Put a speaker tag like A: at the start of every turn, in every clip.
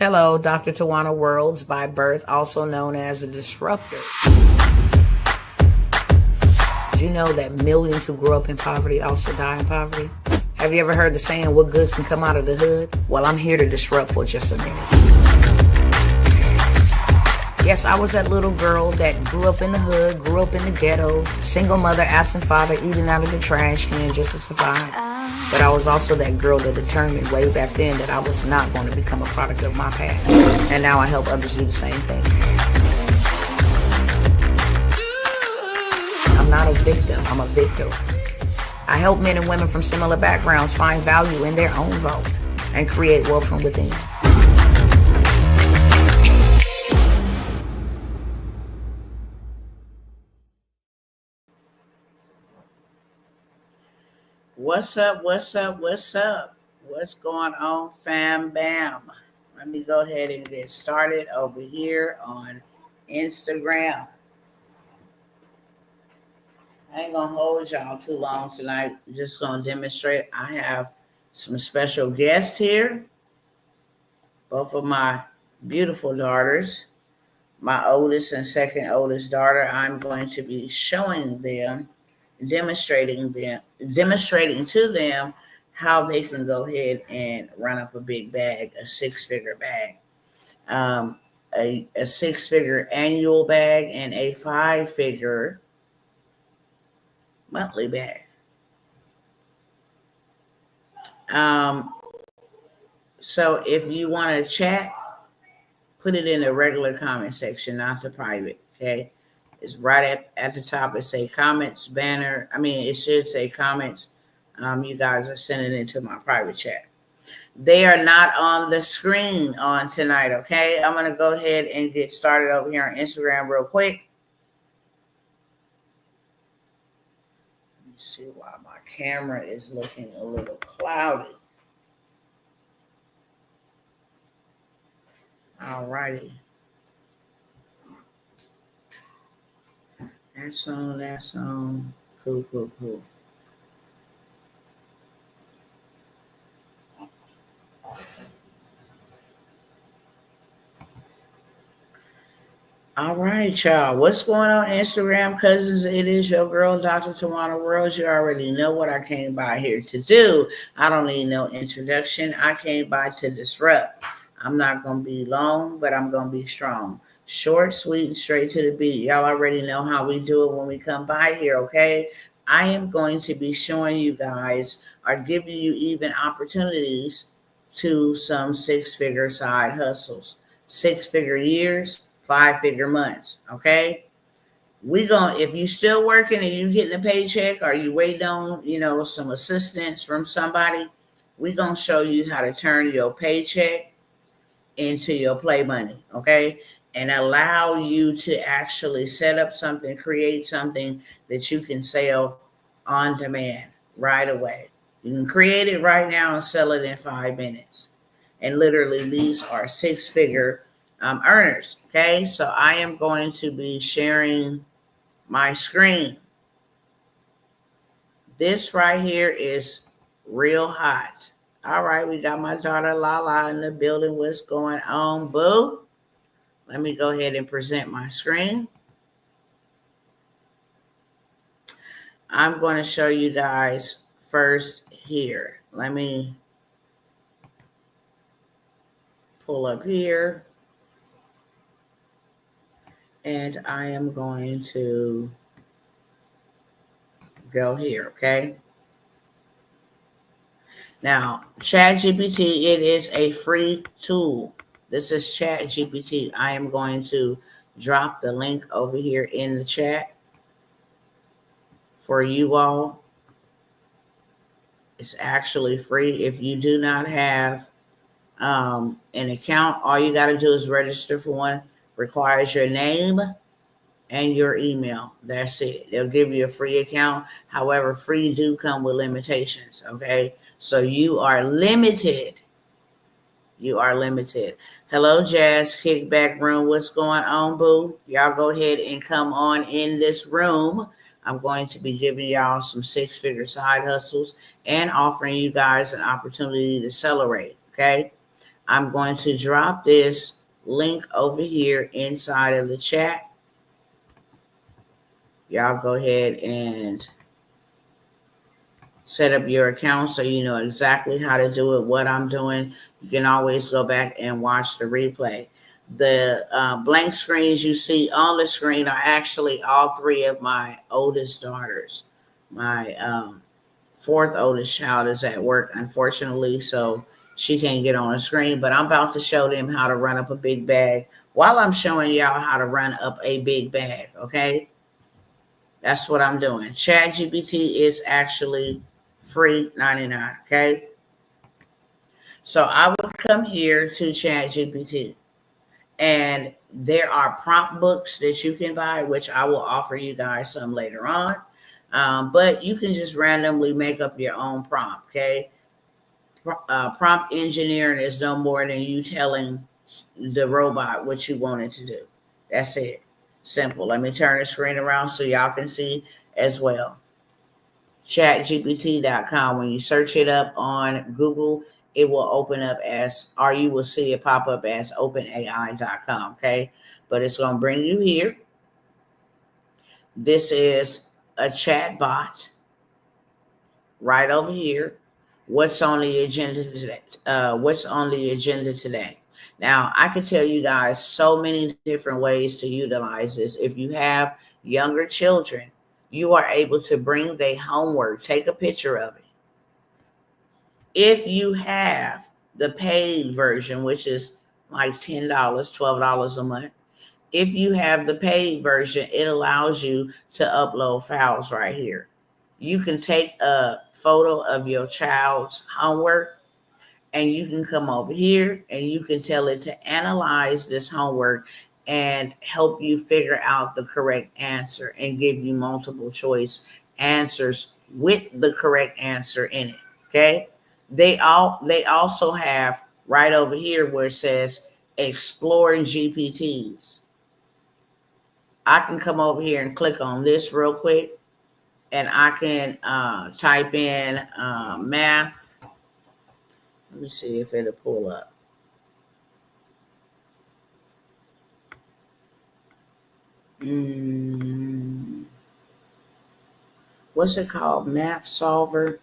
A: Hello, Dr. Tawana Worlds by birth, also known as a disruptor. Did you know that millions who grow up in poverty also die in poverty? Have you ever heard the saying, what good can come out of the hood? Well, I'm here to disrupt for just a minute. Yes, I was that little girl that grew up in the hood, grew up in the ghetto, single mother, absent father, eating out of the trash can just to survive. But I was also that girl that determined way back then that I was not going to become a product of my past. And now I help others do the same thing. I'm not a victim, I'm a victor. I help men and women from similar backgrounds find value in their own vote and create wealth from within. What's up? What's going on, fam bam? Let me go ahead and get started over here on Instagram. I ain't gonna hold y'all too long tonight. I'm just gonna demonstrate. I have some special guests here. Both of my beautiful daughters, my oldest and second oldest daughter. I'm going to be showing them, demonstrating to them how they can go ahead and run up a big bag, a six-figure bag, a six-figure annual bag, and a five-figure monthly bag. So if you want to chat, put it in the regular comment section, not the private, okay? It's right at the top. It say comments banner. It should say comments. You guys are sending it to my private chat. They are not on the screen on tonight, okay? I'm going to go ahead and get started over here on Instagram real quick. Let me see why my camera is looking a little cloudy. All righty. That's on. Cool. All right, y'all. What's going on, Instagram cousins? It is your girl, Dr. Tawana Worlds. You already know what I came by here to do. I don't need no introduction. I came by to disrupt. I'm not going to be long, but I'm going to be strong. Short, sweet, and straight to the beat. Y'all already know how we do it when we come by here, okay? I am going to be showing you guys or giving you even opportunities to some six-figure side hustles. Six-figure years, five-figure months, okay? If you still working and you getting a paycheck or you waiting on, some assistance from somebody, we going to show you how to turn your paycheck into your play money, okay? And allow you to actually set up something, create something that you can sell on demand right away. You can create it right now and sell it in 5 minutes. And literally, these are six-figure earners, okay? So I am going to be sharing my screen. This right here is real hot. All right, we got my daughter Lala in the building. What's going on, boo? Let me go ahead and present my screen. I'm going to show you guys first here. Let me pull up here. And I am going to go here, okay? Now, ChatGPT, it is a free tool. This is ChatGPT. I am going to drop the link over here in the chat for you all. It's actually free. If you do not have an account, all you got to do is register for one. Requires your name and your email. That's it. They'll give you a free account. However, free do come with limitations, okay? So you are limited. You are limited. Hello, Jazz Kickback Room. What's going on, boo? Y'all go ahead and come on in this room. I'm going to be giving y'all some six-figure side hustles and offering you guys an opportunity to celebrate, okay? I'm going to drop this link over here inside of the chat. Y'all go ahead and set up your account so you know exactly how to do it, what I'm doing. You can always go back and watch the replay. The blank screens you see on the screen are actually all three of my oldest daughters. My fourth oldest child is at work, unfortunately, so she can't get on the screen, but I'm about to show them how to run up a big bag while I'm showing y'all how to run up a big bag, okay? That's what I'm doing. ChatGPT is actually free 99, okay? So I would come here to ChatGPT, and there are prompt books that you can buy, which I will offer you guys some later on. But you can just randomly make up your own prompt, okay? Prompt engineering is no more than you telling the robot what you want it to do. That's it. Simple. Let me turn the screen around so y'all can see as well. ChatGPT.com. When you search it up on Google, it will open up as, or you will see it pop up as OpenAI.com. Okay. But it's going to bring you here. This is a chat bot right over here. What's on the agenda today? What's on the agenda today? Now, I can tell you guys so many different ways to utilize this. If you have younger children, you are able to bring their homework, take a picture of it. If you have the paid version, which is like $10, $12 a month, if you have the paid version, it allows you to upload files right here. You can take a photo of your child's homework, and you can come over here and you can tell it to analyze this homework and help you figure out the correct answer and give you multiple choice answers with the correct answer in it. Okay. They also have right over here where it says exploring GPTs. I can come over here and click on this real quick, and I can type in math. Let me see if it'll pull up. What's it called? Math solver.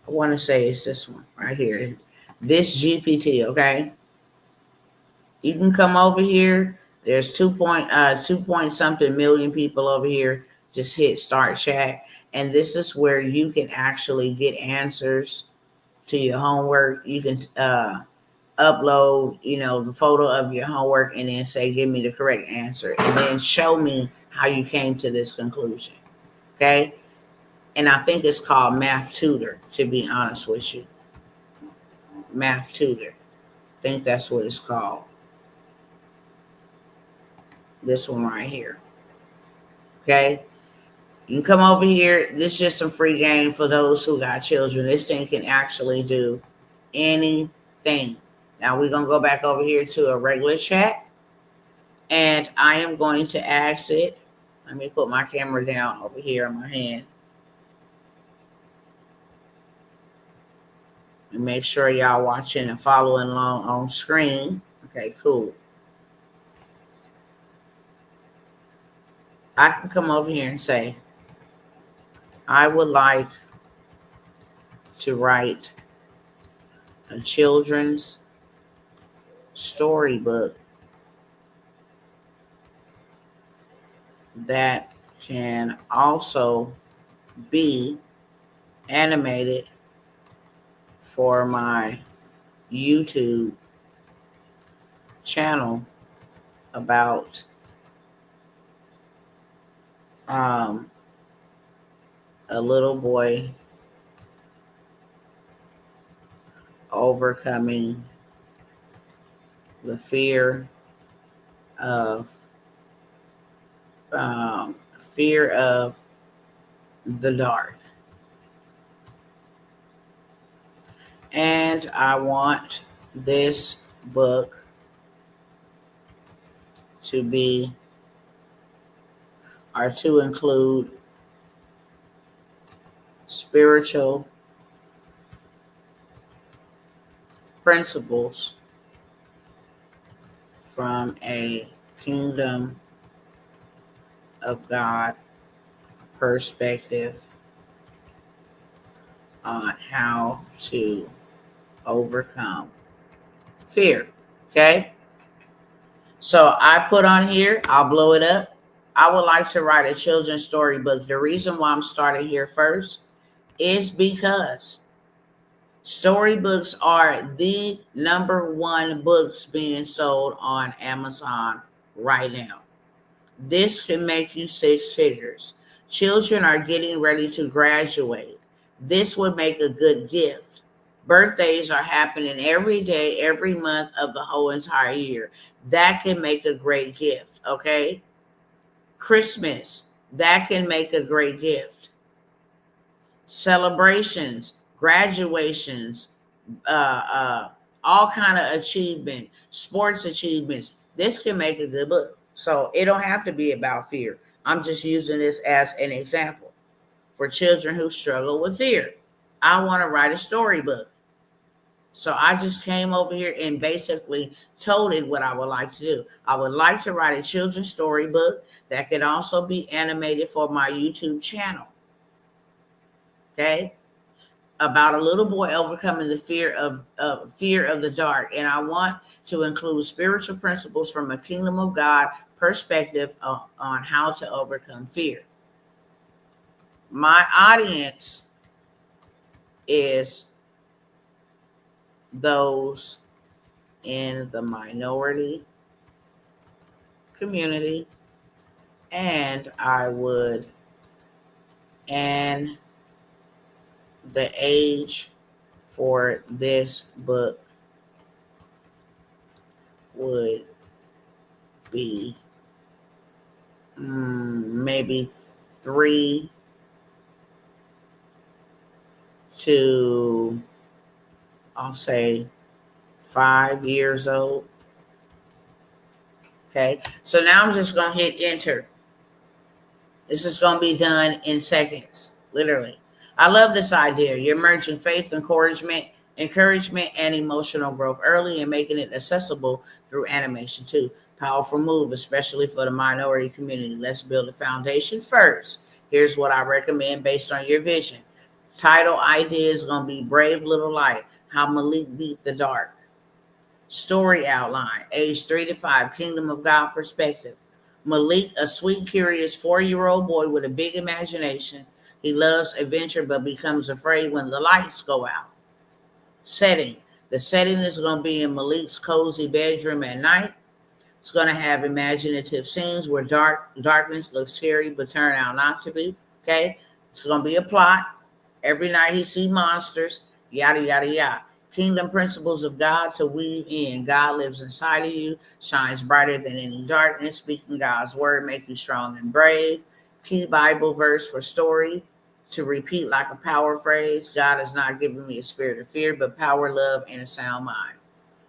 A: I want to say it's this one right here. This GPT, okay? You can come over here. There's 2 point something million people over here. Just hit start chat. And this is where you can actually get answers to your homework. You can upload, the photo of your homework and then say, give me the correct answer. And then show me how you came to this conclusion. Okay? And I think it's called Math Tutor, to be honest with you. Math Tutor. I think that's what it's called. This one right here. Okay? You can come over here. This is just some free game for those who got children. This thing can actually do anything. Now we're going to go back over here to a regular chat. And I am going to ask it. Let me put my camera down over here on my hand. And make sure y'all watching and following along on screen. Okay, cool. I can come over here and say, I would like to write a children's storybook that can also be animated for my YouTube channel about a little boy overcoming the fear of the dark. And I want this book to be or to include spiritual principles from a kingdom of God perspective on how to overcome fear. Okay. So I put on here, I'll blow it up. I would like to write a children's storybook. The reason why I'm starting here first is because storybooks are the number one books being sold on Amazon right now. This can make you six figures. Children are getting ready to graduate. This would make a good gift. Birthdays are happening every day, every month of the whole entire year. That can make a great gift, okay? Christmas, that can make a great gift. Celebrations, graduations, all kind of achievement, sports achievements. This can make a good book. So it don't have to be about fear. I'm just using this as an example for children who struggle with fear. I want to write a storybook. So I just came over here and basically told it what I would like to do. I would like to write a children's storybook that can also be animated for my YouTube channel. Okay? About a little boy overcoming the fear of the dark, and I want to include spiritual principles from a kingdom of God perspective on how to overcome fear. My audience is those in the minority community, and the age for this book would be maybe 3 to, I'll say, 5 years old. Okay, so now I'm just going to hit enter. This is going to be done in seconds, literally. I love this idea. You're merging faith, encouragement, and emotional growth early and making it accessible through animation too. Powerful move, especially for the minority community. Let's build a foundation first. Here's what I recommend based on your vision. Title idea is going to be Brave Little Light, How Malik Beat the Dark. Story outline, age 3 to 5, Kingdom of God perspective. Malik, a sweet, curious 4-year-old boy with a big imagination. He loves adventure but becomes afraid when the lights go out. Setting. The setting is going to be in Malik's cozy bedroom at night. It's going to have imaginative scenes where darkness looks scary but turn out not to be. Okay? It's going to be a plot. Every night he sees monsters, yada, yada, yada. Kingdom principles of God to weave in. God lives inside of you, shines brighter than any darkness. Speaking God's word make you strong and brave. Key Bible verse for story to repeat like a power phrase. God has not given me a spirit of fear, but power, love, and a sound mind.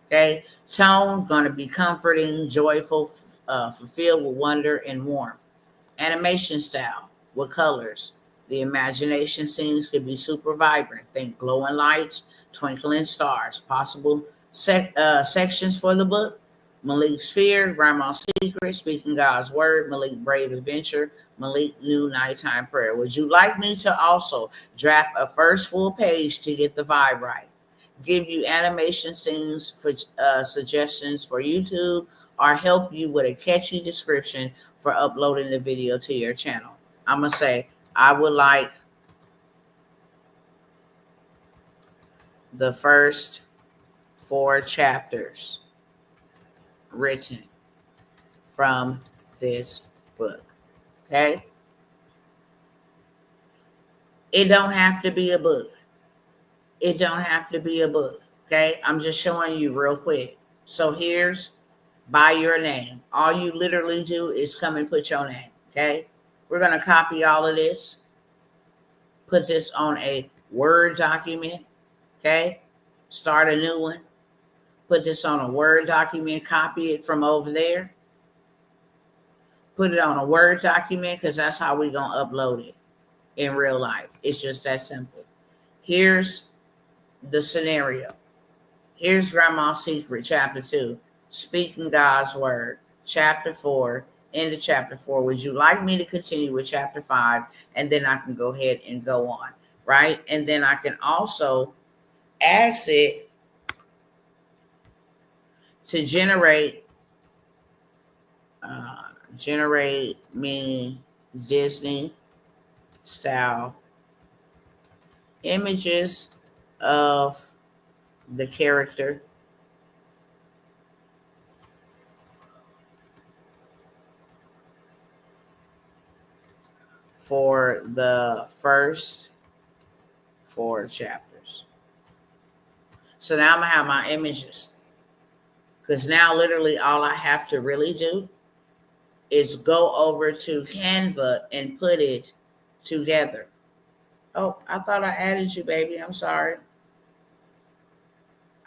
A: Okay. Tone going to be comforting, joyful, fulfilled with wonder and warmth. Animation style with colors. The imagination scenes could be super vibrant. Think glowing lights, twinkling stars. Possible sections for the book: Malik's Fear, Grandma's Secret, Speaking God's Word, Malik Brave Adventure, Malik New Nighttime Prayer. Would you like me to also draft a first full page to get the vibe right? Give you animation scenes for suggestions for YouTube, or help you with a catchy description for uploading the video to your channel? I'm going to say, I would like the first 4 chapters written from this book. Okay? It don't have to be a book. It don't have to be a book. Okay? I'm just showing you real quick. So here's by your name. All you literally do is come and put your name. Okay? We're going to copy all of this. Put this on a Word document. Okay? Start a new one. Put this on a Word document. Copy it from over there. Put it on a Word document, because that's how we're going to upload it in real life. It's just that simple. Here's the scenario. Here's Grandma's Secret, Chapter 2, Speaking God's Word, Chapter 4, into Chapter 4. Would you like me to continue with Chapter 5? And then I can go ahead and go on, right? And then I can also ask it to generate me Disney style images of the character for the first 4 chapters. So now I'm gonna have my images, because now literally all I have to really do is go over to Canva and put it together. Oh, I thought I added you, baby. I'm sorry.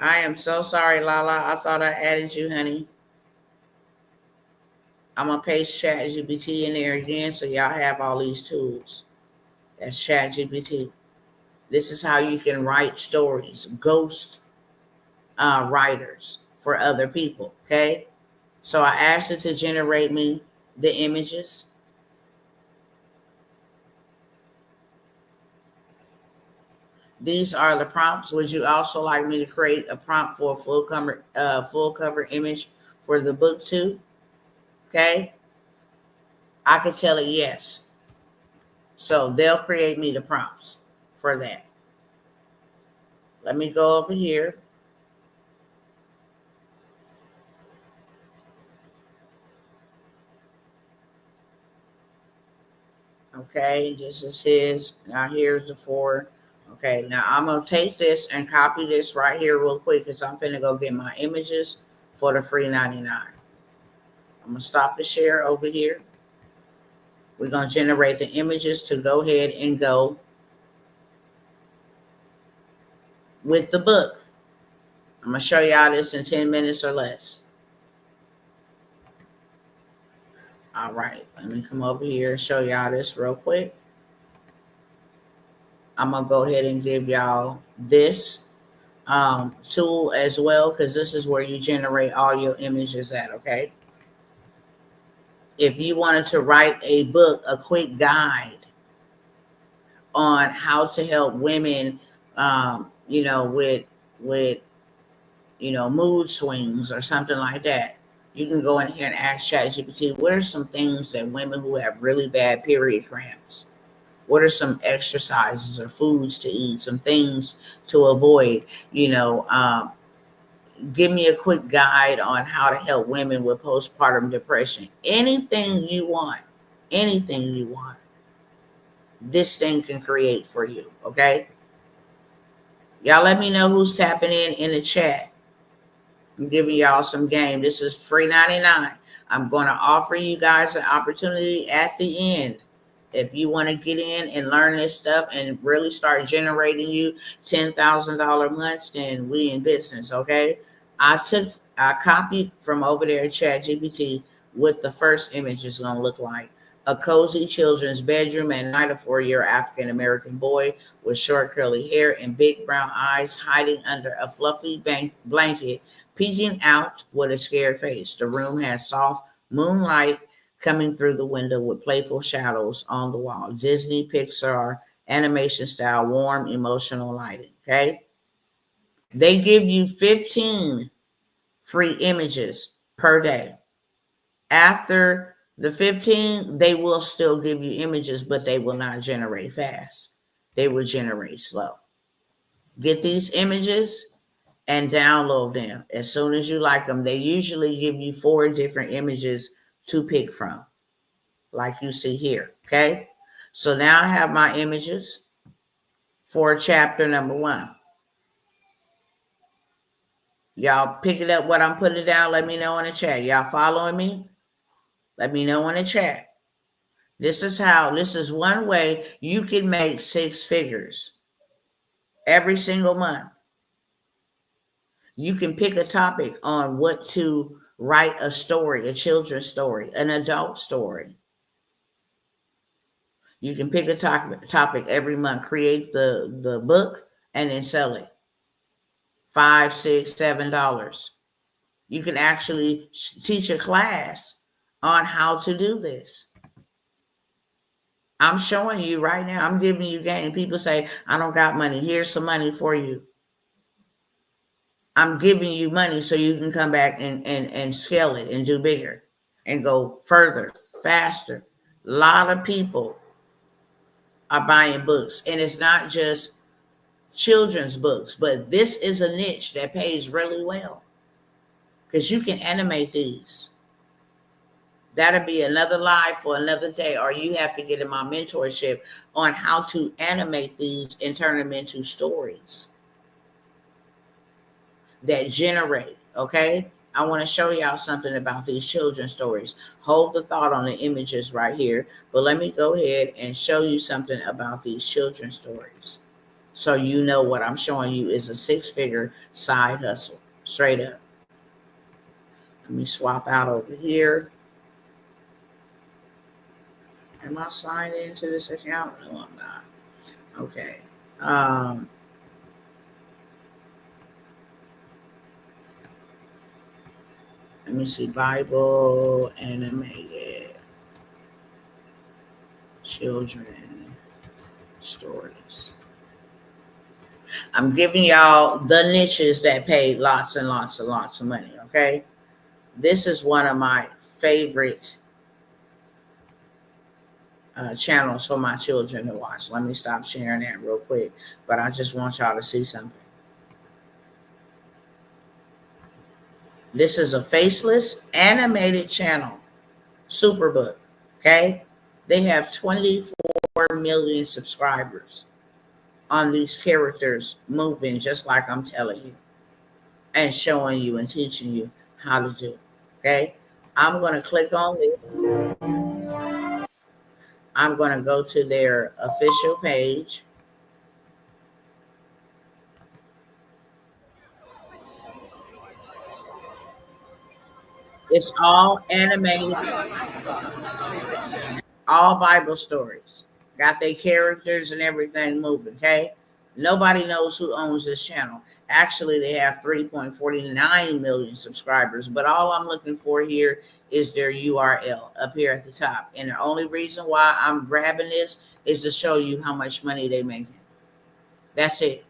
A: I am so sorry, Lala. I thought I added you, honey. I'm going to paste ChatGPT in there again so y'all have all these tools. That's ChatGPT. This is how you can write stories, ghost writers for other people, okay? So I asked it to generate me the images. These are the prompts. Would you also like me to create a prompt for a full cover image for the book too? Okay. I could tell it yes. So they'll create me the prompts for that. Let me go over here. Okay, this is his. Now here's the 4. Okay, now I'm going to take this and copy this right here real quick, because I'm finna go get my images for the free 99. I'm going to stop the share over here. We're going to generate the images to go ahead and go with the book. I'm going to show y'all this in 10 minutes or less. All right, let me come over here and show y'all this real quick. I'm going to go ahead and give y'all this tool as well, because this is where you generate all your images at, okay? If you wanted to write a book, a quick guide on how to help women, with mood swings or something like that, you can go in here and ask ChatGPT, what are some things that women who have really bad period cramps, what are some exercises or foods to eat, some things to avoid, give me a quick guide on how to help women with postpartum depression. Anything you want, this thing can create for you, okay? Y'all let me know who's tapping in the chat. I'm giving y'all some game. This is free 99. I'm going to offer you guys an opportunity at the end. If you want to get in and learn this stuff and really start generating you $10,000 months, then we in business, okay? I copied from over there at ChatGPT what the first image is going to look like. A cozy children's bedroom at night. A 4-year African-American boy with short curly hair and big brown eyes hiding under a fluffy blanket, peeking out with a scared face. The room has soft moonlight coming through the window with playful shadows on the wall. Disney, Pixar, animation style, warm, emotional lighting, okay? They give you 15 free images per day. After the 15, they will still give you images, but they will not generate fast. They will generate slow. Get these images and download them as soon as you like them. They usually give you 4 different images to pick from, like you see here, okay? So now I have my images for chapter number 1. Y'all picking up what I'm putting down? Let me know in the chat. Y'all following me? Let me know in the chat. This is one way you can make 6 figures every single month. You can pick a topic on what to write a story, a children's story, an adult story. You can pick a topic every month, create the book, and then sell it $5, $6, $7. You can actually teach a class on how to do this. I'm showing you right now. I'm giving you game. People say, I don't got money. Here's some money for you. I'm giving you money so you can come back and scale it and do bigger and go further, faster. A lot of people are buying books, and it's not just children's books, but this is a niche that pays really well because you can animate these. That'll be another live for another day, or you have to get in my mentorship on how to animate these and turn them into stories that generate. Okay, I want to show y'all something about these children's stories. Hold the thought on the images right here, but let me go ahead and show you something about these children's stories so you know what I'm showing you is a 6-figure side hustle, straight up. Let me swap out over here. Am I signed into this account? No, I'm not. Okay. Let me see. Bible animated children stories. I'm giving y'all the niches that pay lots and lots and lots of money. Okay. This is one of my favorite channels for my children to watch. Let me stop sharing that real quick, but I just want y'all to see something. This is a faceless animated channel, Superbook. Okay, they have 24 million subscribers on these characters moving just like I'm telling you and showing you and teaching you how to do. Okay, I'm going to click on this. I'm going to go to their official page. It's all animated, all Bible stories. Got their characters and everything moving, okay? Nobody knows who owns this channel. Actually, they have 3.49 million subscribers, but all I'm looking for here is their URL up here at the top. And the only reason why I'm grabbing this is to show you how much money they're making. That's it.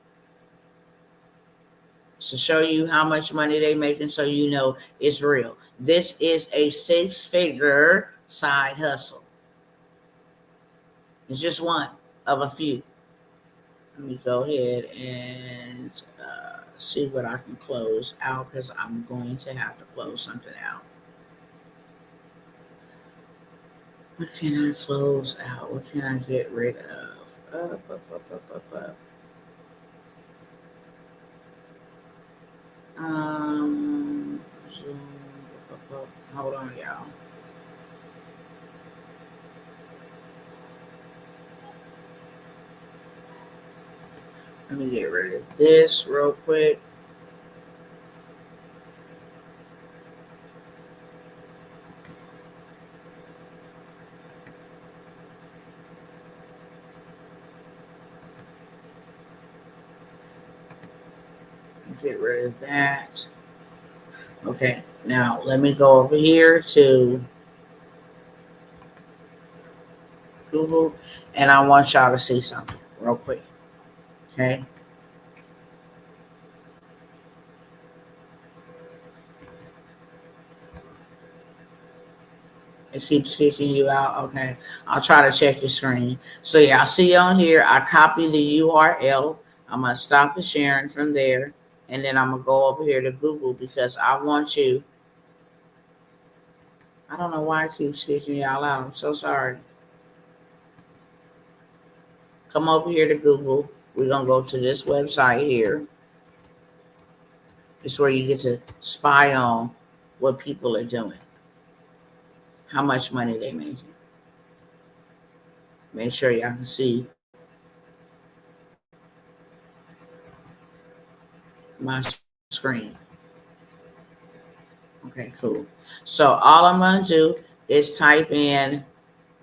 A: To show you how much money they're making so you know it's real. This is a 6-figure side hustle. It's just one of a few. Let me go ahead and see what I can close out because I'm going to have to close something out. What can I close out? What can I get rid of? Hold on, y'all. Let me get rid of this real quick. Get rid of that. Okay, now let me go over here to Google, and I want y'all to see something real quick. Okay. It keeps kicking you out. Okay. I'll try to check your screen. So yeah, I see on here, I copy the URL. I'm going to stop the sharing from there. And then I'm going to go over here to Google because I want you. I don't know why it keeps kicking y'all out. I'm so sorry. Come over here to Google. We're going to go to this website here. It's where you get to spy on what people are doing, how much money they're making. Make sure y'all can see my screen. Okay, cool. So all I'm going to do is type in,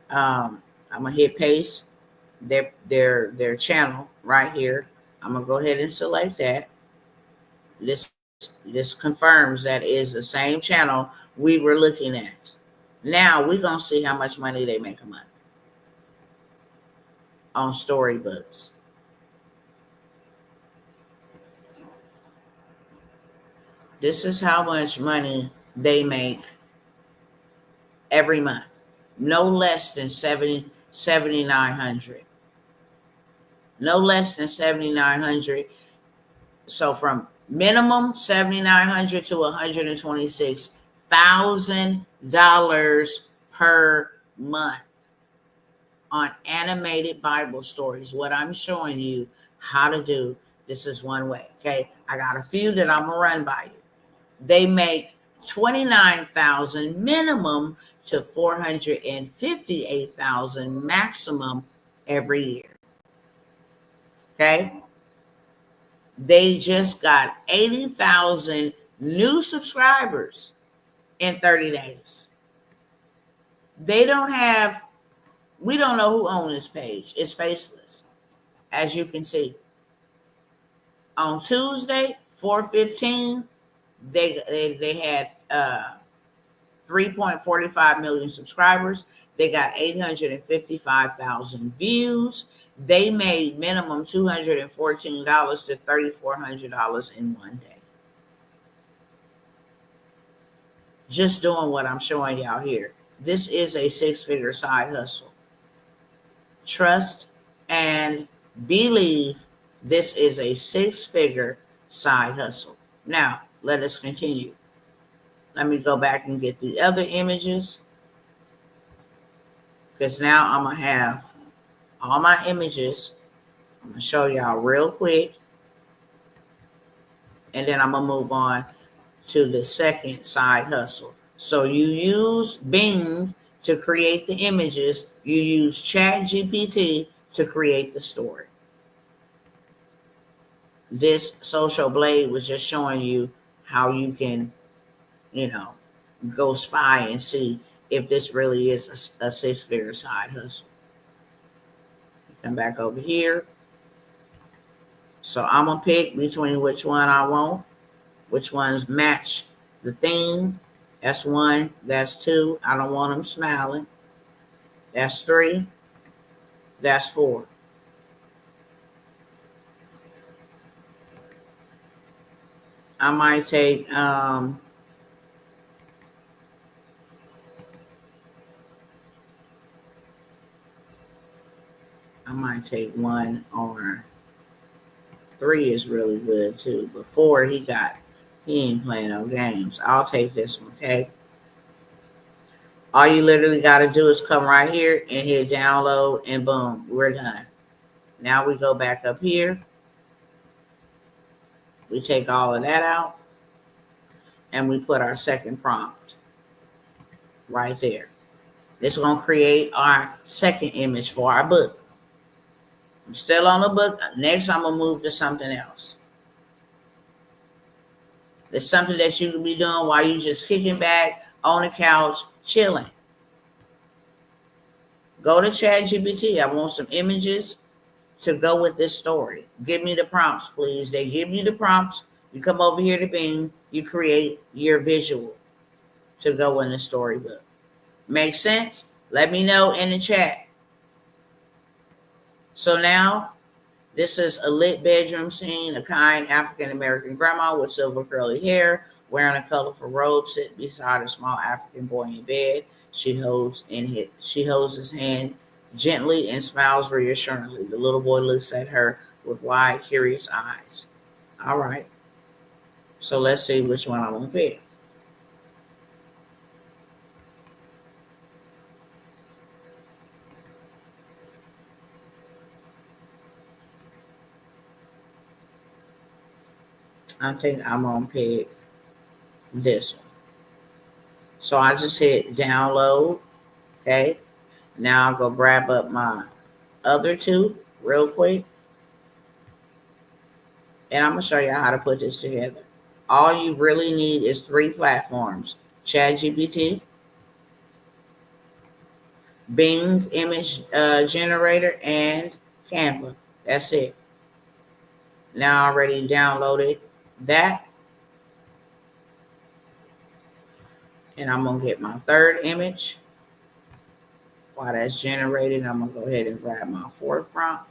A: I'm going to hit paste their channel right here. I'm going to go ahead and select that. This this confirms that is the same channel we were looking at. Now we're gonna see how much money they make a month on storybooks. This is how much money they make every month. No less than 7,900. No less than 7,900. So from minimum 7,900 to $126,000 per month on animated Bible stories. What I'm showing you how to do, this is one way. Okay, I got a few that I'm gonna run by you. They make 29,000 minimum to 458,000 maximum every year. Okay, they just got 80,000 new subscribers in 30 days. They don't have, we don't know who owns this page. It's faceless, as you can see. On Tuesday, 4/15, they had 3.45 million subscribers. They got 855,000 views. They made minimum $214 to $3,400 in one day. Just doing what I'm showing y'all here. This is a six-figure side hustle. Trust and believe this is a six-figure side hustle. Now, let us continue. Let me go back and get the other images, because now I'm going to have all my images. I'm going to show y'all real quick, and then I'm going to move on to the second side hustle. So you use Bing to create the images. You use ChatGPT to create the story. This Social Blade was just showing you how you can, go spy and see if this really is a six-figure side hustle. Come back over here. So I'm going to pick between which one I want, which ones match the theme. That's 1. That's 2. I don't want them smiling. That's 3. That's 4. I might take I might take 1 or 3 is really good too. But 4, he ain't playing no games. I'll take this one, okay? All you literally got to do is come right here and hit download, and boom, we're done. Now we go back up here. We take all of that out, and we put our second prompt right there. This is going to create our second image for our book. I'm still on the book. Next, I'm going to move to something else. There's something that you can be doing while you're just kicking back on the couch, chilling. Go to ChatGPT. I want some images to go with this story. Give me the prompts, please. They give you the prompts. You come over here to Bing. You create your visual to go in the storybook. Make sense? Let me know in the chat. So now, this is a lit bedroom scene. A kind African-American grandma with silver curly hair, wearing a colorful robe, sitting beside a small African boy in bed. She holds his hand gently and smiles reassuringly. The little boy looks at her with wide, curious eyes. All right. So let's see which one I'm going to pick. I think I'm going to pick this one. So I just hit download. Okay. Now I'll go grab up my other two real quick. And I'm going to show you how to put this together. All you really need is 3 platforms: ChatGPT, Bing image generator, and Canva. That's it. Now I already downloaded that. And I'm going to get my third image. While that's generated, I'm going to go ahead and grab my fourth prompt.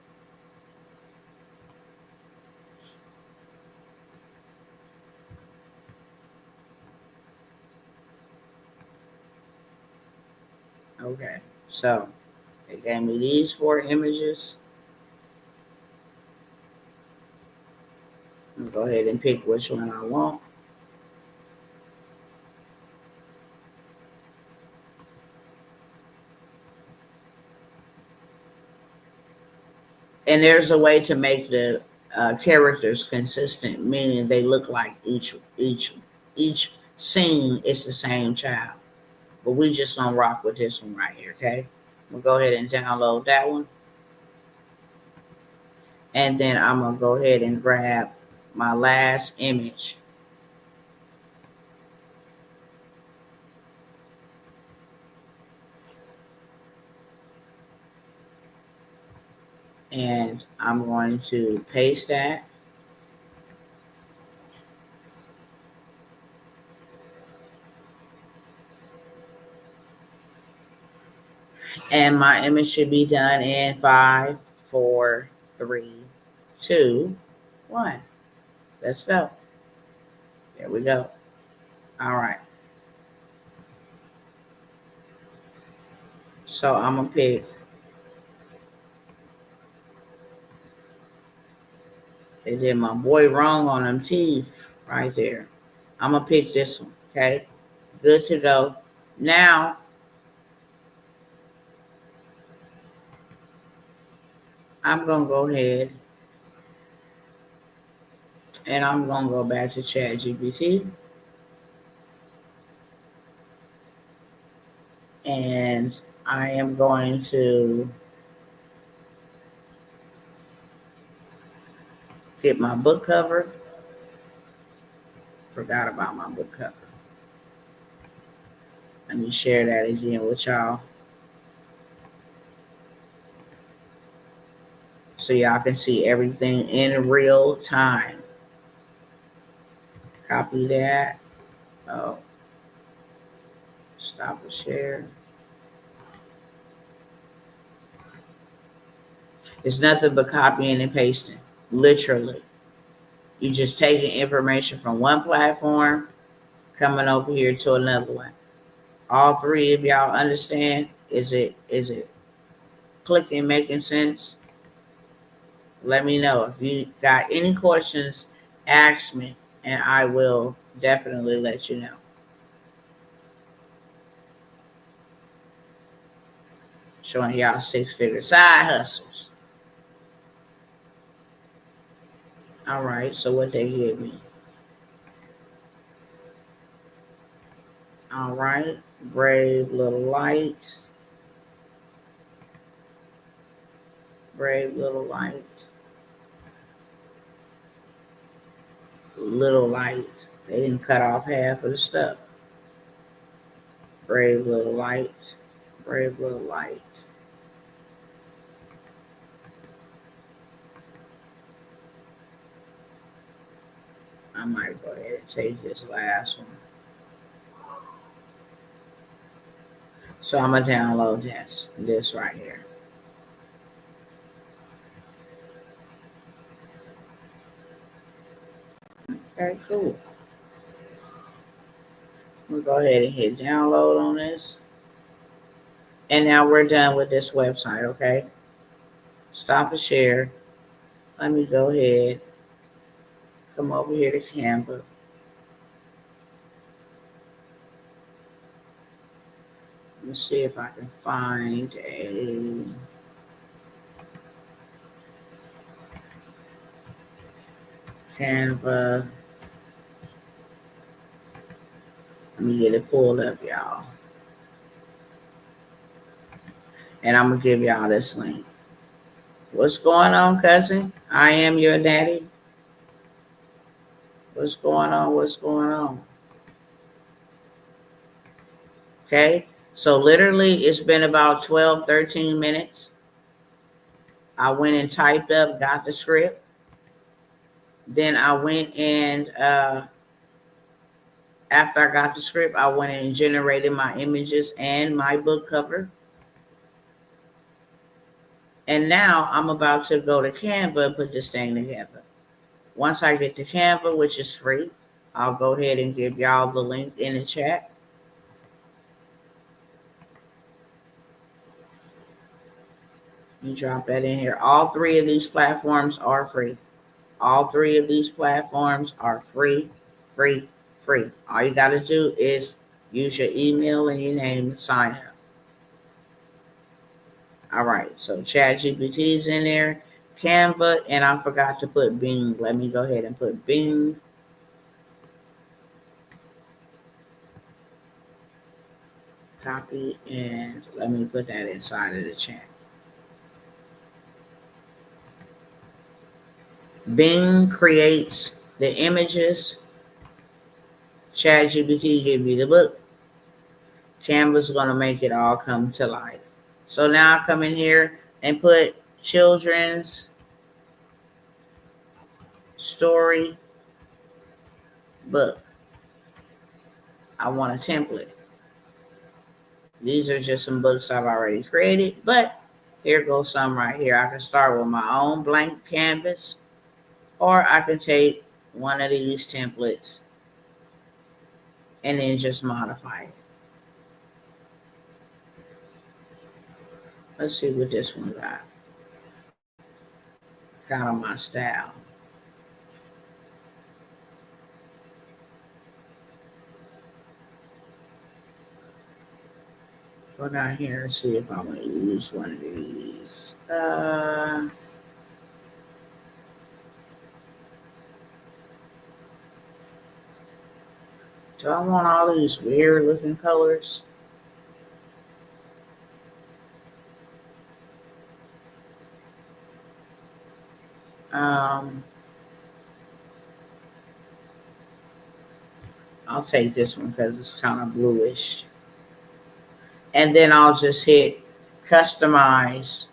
A: Okay, so it gave me these 4 images. I'm going to go ahead and pick which one I want. And there's a way to make the characters consistent, meaning they look like each scene is the same child. But we just gonna rock with this one right here, okay? We'll go ahead and download that one. And then I'm gonna go ahead and grab my last image. And I'm going to paste that. And my image should be done in 5, 4, 3, 2, 1. Let's go. There we go. All right. So I'm going to pick. They did my boy wrong on them teeth right there. I'm going to pick this one. Okay. Good to go. Now, I'm going to go ahead and I'm going to go back to ChatGPT. And I am going to get my book cover. Forgot about my book cover. Let me share that again with y'all. So y'all can see everything in real time. Copy that. Oh, stop the share. It's nothing but copying and pasting, literally. You just taking information from one platform, coming over here to another one. All 3 of y'all understand? Is it clicking, making sense? Let me know. If you got any questions, ask me, and I will definitely let you know. Showing y'all 6-figure side hustles. All right, so what they give me. All right, brave little light. Brave little light. Little light. They didn't cut off half of the stuff. Brave little light. Brave little light. I might go ahead and take this last one. So I'm going to download this right here. Okay, cool. We'll go ahead and hit download on this. And now we're done with this website, okay? Stop and share. Let me go ahead. Come over here to Canva. Let me see if I can find a Canva. Let me get it pulled up, y'all. And I'm going to give y'all this link. What's going on, cousin? I am your daddy. What's going on? What's going on? Okay. So literally it's been about 12, 13 minutes. I went and typed up, got the script. Then I went and After I got the script, I went and generated my images and my book cover. And now I'm about to go to Canva and put this thing together. Once I get to Canva, which is free, I'll go ahead and give y'all the link in the chat. You drop that in here. All three of these platforms are free. All three of these platforms are free, free, free. All you got to do is use your email and your name to sign up. All right, so ChatGPT is in there, Canva, and I forgot to put Bing. Let me go ahead and put Bing. Copy, and let me put that inside of the chat. Bing creates the images. ChatGPT give you the book. Canva's going to make it all come to life. So now I come in here and put children's story book. I want a template. These are just some books I've already created, but here goes some right here. I can start with my own blank canvas, or I can take one of these templates and then just modify it. Let's see what this one got. Kind of my style. Go down here and see if I'm going to use one of these. Do I want all these weird looking colors? I'll take this one because it's kind of bluish. And then I'll just hit customize.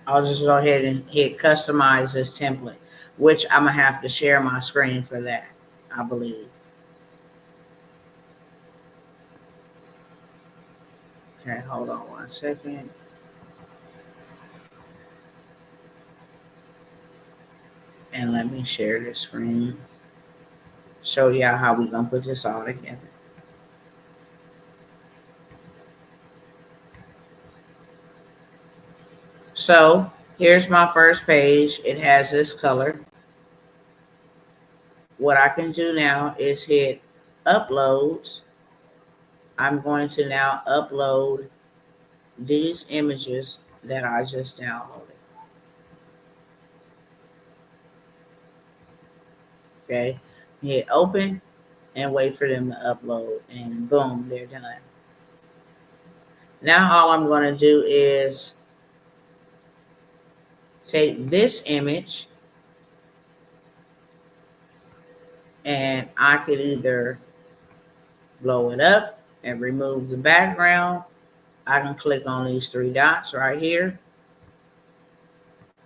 A: I'll just go ahead and hit customize this template, which I'm going to have to share my screen for that, I believe. Okay, hold on one second. And let me share this screen. Show y'all how we're going to put this all together. So here's my first page. It has this color. What I can do now is hit uploads. I'm going to now upload these images that I just downloaded. Okay, hit open and wait for them to upload, and boom, they're done. Now all I'm going to do is take this image, and I could either blow it up and remove the background. I can click on these three dots right here,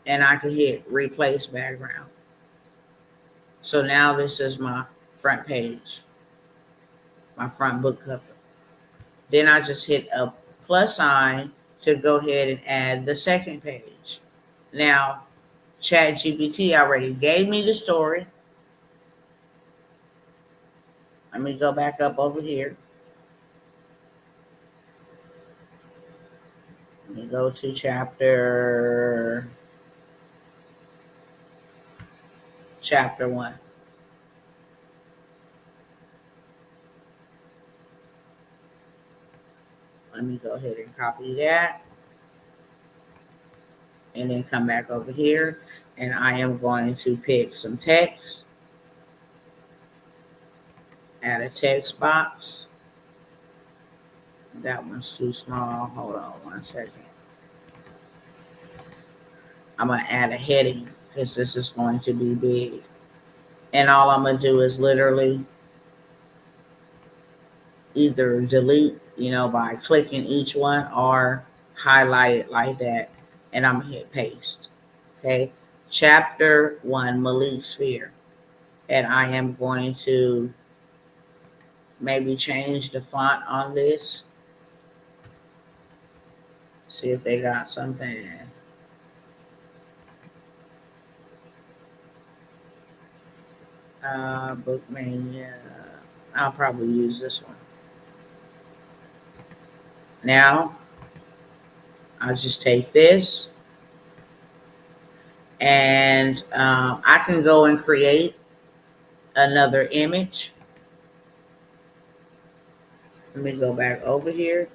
A: and I can hit replace background. So now this is my front page, my front book cover. Then I just hit a plus sign to go ahead and add the second page. Now, ChatGPT already gave me the story. Let me go back up over here. Let me go to chapter 1. Let me go ahead and copy that. And then come back over here. And I am going to pick some text. Add a text box. That one's too small. Hold on one second. I'm going to add a heading because this is going to be big. And all I'm going to do is literally either delete, by clicking each one, or highlight it like that. And I'm going to hit paste. Okay. Chapter 1, Malik's Fear. And I am going to maybe change the font on this. See if they got something. Bookmania. I'll probably use this one. Now, I'll just take this and I can go and create another image. Let me go back over here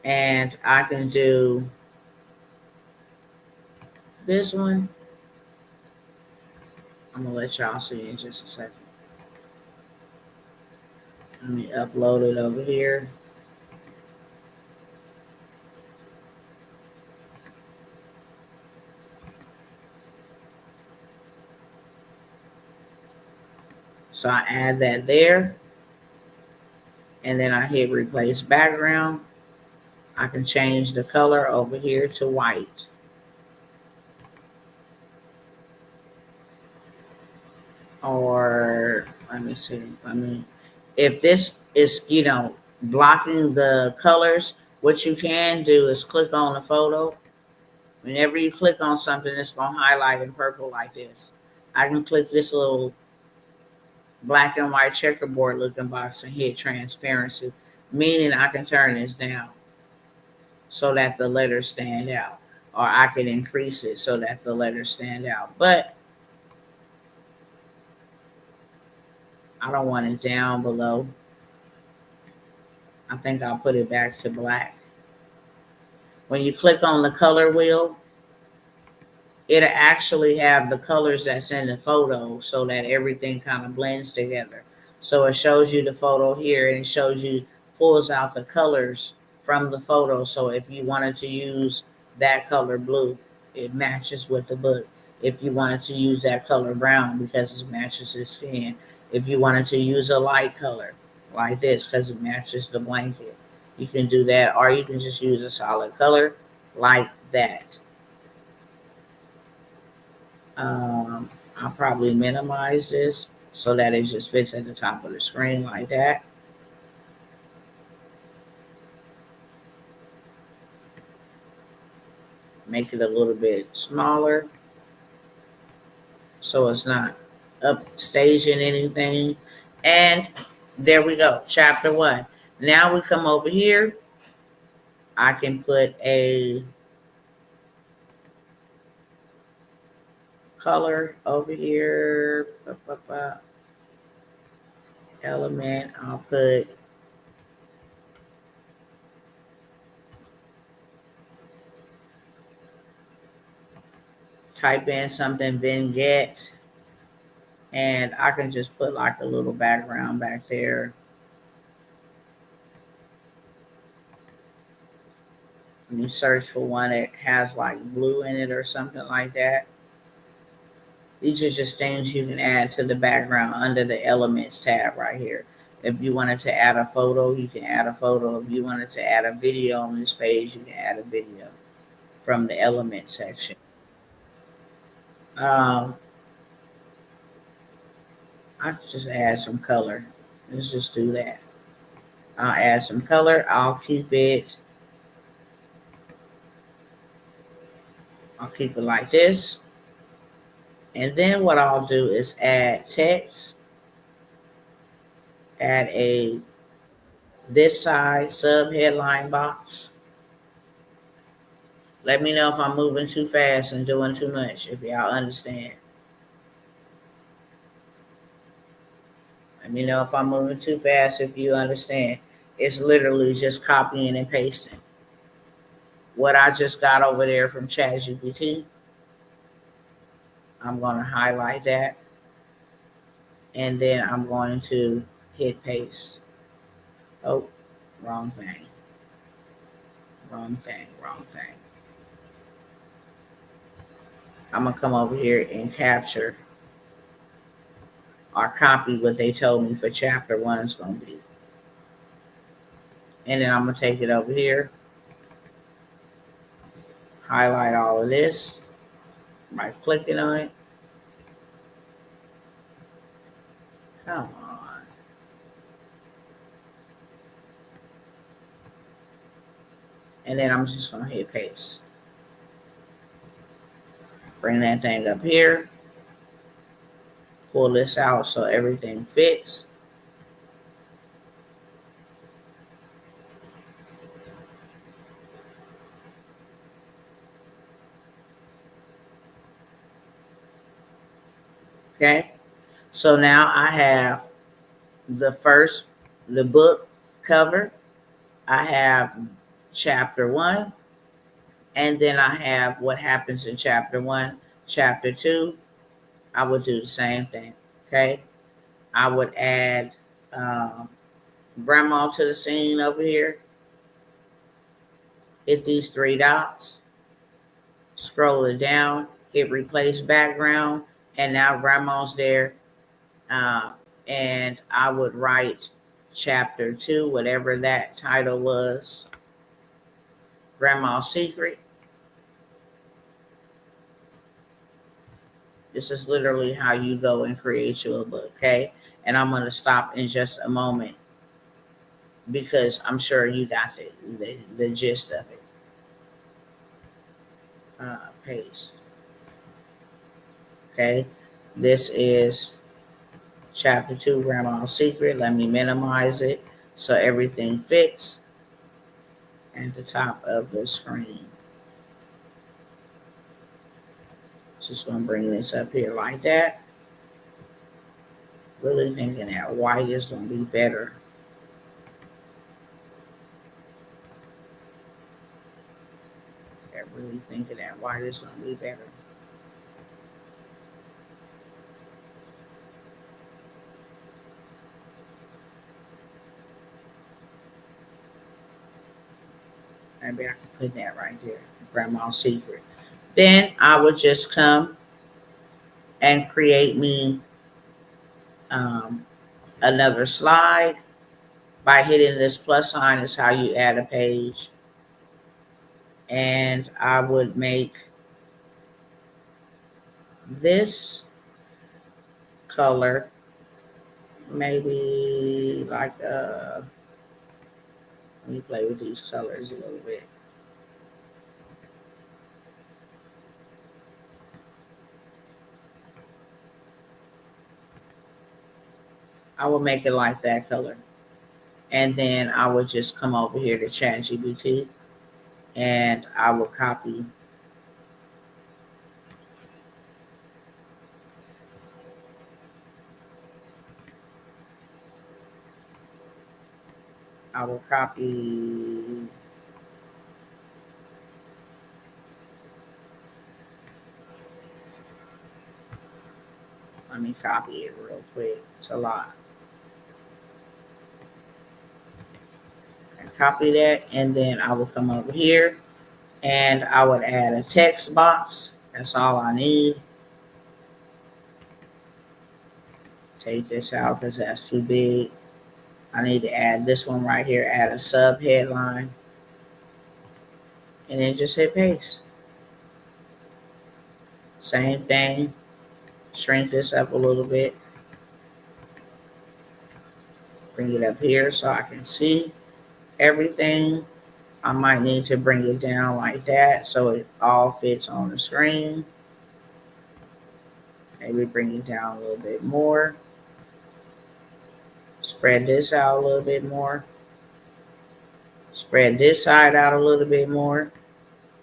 A: and I can do this one. I'm gonna let y'all see in just a second. Let me upload it over here. So I add that there and then I hit replace background. I can change the color over here to white. Or let me see. If this is, blocking the colors, what you can do is click on the photo. Whenever you click on something, it's going to highlight in purple like this. I can click this little black and white checkerboard looking box and hit transparency, meaning I can turn this down so that the letters stand out. Or I can increase it so that the letters stand out. But I don't want it down below. I think I'll put it back to black. When you click on the color wheel, it'll actually have the colors that's in the photo so that everything kind of blends together. So it shows you the photo here and it shows you, pulls out the colors from the photo. So if you wanted to use that color blue, it matches with the book. If you wanted to use that color brown because it matches the skin. If you wanted to use a light color like this because it matches the blanket, you can do that. Or you can just use a solid color like that. I'll probably minimize this so that it just fits at the top of the screen like that. Make it a little bit smaller so it's not upstaging anything. And there we go, chapter 1. Now we come over here. I can put a color over here. Element. I'll put type in something vignette, and I can just put like a little background back there. Let me search for one that has like blue in it or something like that. These are just things you can add to the background under the elements tab right here. If you wanted to add a photo, you can add a photo. If you wanted to add a video on this page, you can add a video from the element section. I just add some color. Let's just do that. I'll add some color. I'll keep it like this. And then what I'll do is add text. Add a this side sub headline box. Let me know if I'm moving too fast and doing too much, if y'all understand. Let me know if I'm moving too fast, if you understand. It's literally just copying and pasting what I just got over there from ChatGPT. I'm going to highlight that. And then I'm going to hit paste. Oh, wrong thing. Wrong thing. I'm going to come over here and capture or copy what they told me for chapter 1 is going to be. And then I'm going to take it over here, highlight all of this by clicking on it, Come on. And then I'm just going to hit paste. Bring that thing up here. Pull this out so everything fits. Okay. So now I have the book cover. I have chapter 1. And then I have what happens in chapter 1. Chapter 2, I would do the same thing. Okay. I would add grandma to the scene over here. Hit these 3 dots. Scroll it down. Hit replace background. And now grandma's there. Uh, and I would write chapter 2, whatever that title was. Grandma's Secret. This is literally how you go and create your book, okay? And I'm going to stop in just a moment because I'm sure you got the gist of it. Paste. Okay, this is chapter 2, Grandma's Secret. Let me minimize it so everything fits at the top of the screen. Just going to bring this up here like that. Really thinking that white is going to be better. Really thinking that white is going to be better. Maybe I can put that right there. Grandma's Secret. Then I would just come and create me another slide. By hitting this plus sign is how you add a page. And I would make this color maybe like let me play with these colors a little bit. I will make it like that color. And then I would just come over here to ChatGPT and I will copy let me copy it real quick. It's a lot. Copy that, and then I will come over here and I would add a text box. That's all I need. Take this out because that's too big. I need to add this one right here, add a sub headline, and then just hit paste. Same thing. Shrink this up a little bit. Bring it up here so I can see everything. I might need to bring it down like that so it all fits on the screen. Maybe bring it down a little bit more. Spread this out a little bit more. Spread this side out a little bit more.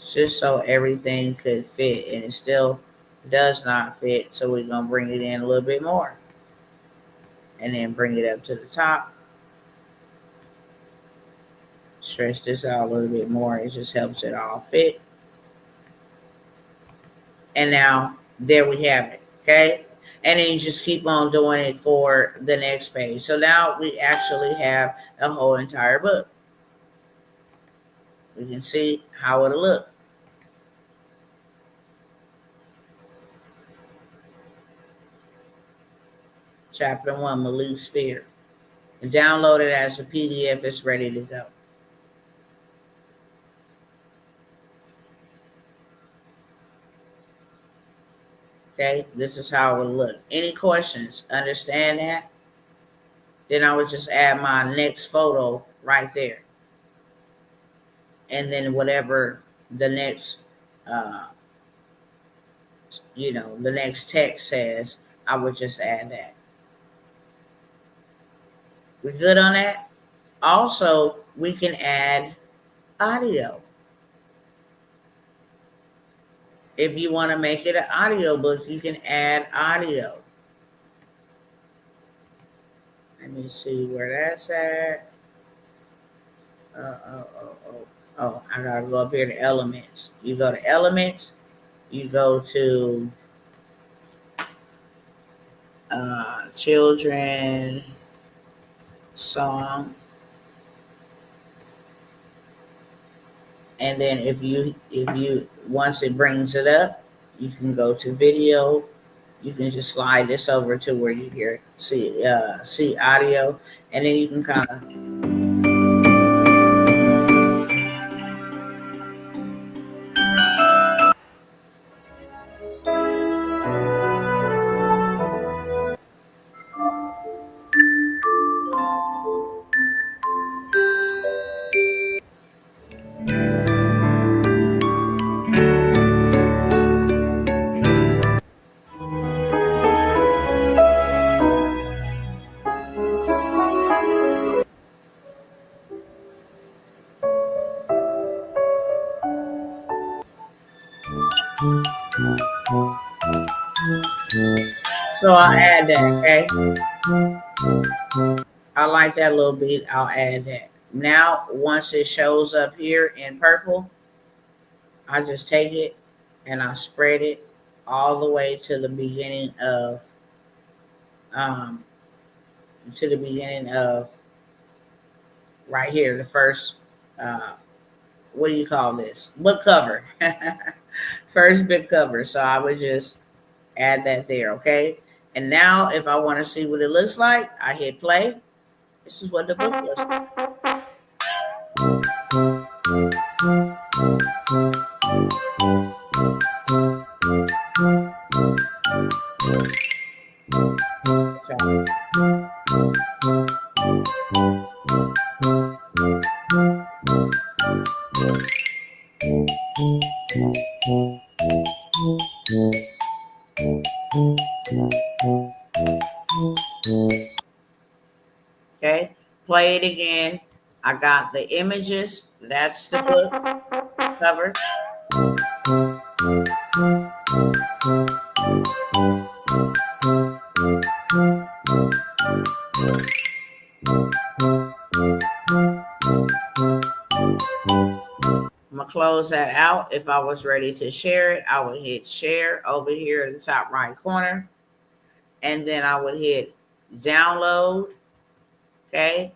A: Just so everything could fit, and it still does not fit. So we're going to bring it in a little bit more. And then bring it up to the top. Stretch this out a little bit more. It just helps it all fit. And now there we have it. Okay. And then you just keep on doing it for the next page. So now we actually have a whole entire book. We can see how it'll look. Chapter 1, Malik's Fear. And download it as a PDF. It's ready to go. Okay, this is how it will look. Any questions? Understand that? then I would just add my next photo right there. And then whatever the next, uh, the next text says, I would just add that. We good on that? Also, we can add audio. If you want to make it an audio book, you can add audio. Let me see where that's at. I gotta go up here to elements. You go to elements, you go to children song, and then if you once it brings it up, you can go to video. You can just slide this over to where you hear see audio, and then you can kind of so I'll add that, okay? I like that little bit. I'll add that. Now, once it shows up here in purple, I just take it and I spread it all the way to the beginning of um, right here, the first what do you call this? Book cover. First book cover. So I would just add that there, okay? And now if I want to see what it looks like, I hit play. This is what the book looks like. Okay, play it again. I got the images. That's the book cover. I'm gonna close that out. If I was ready to share it, I would hit share over here in the top right corner. And then I would hit download. Okay.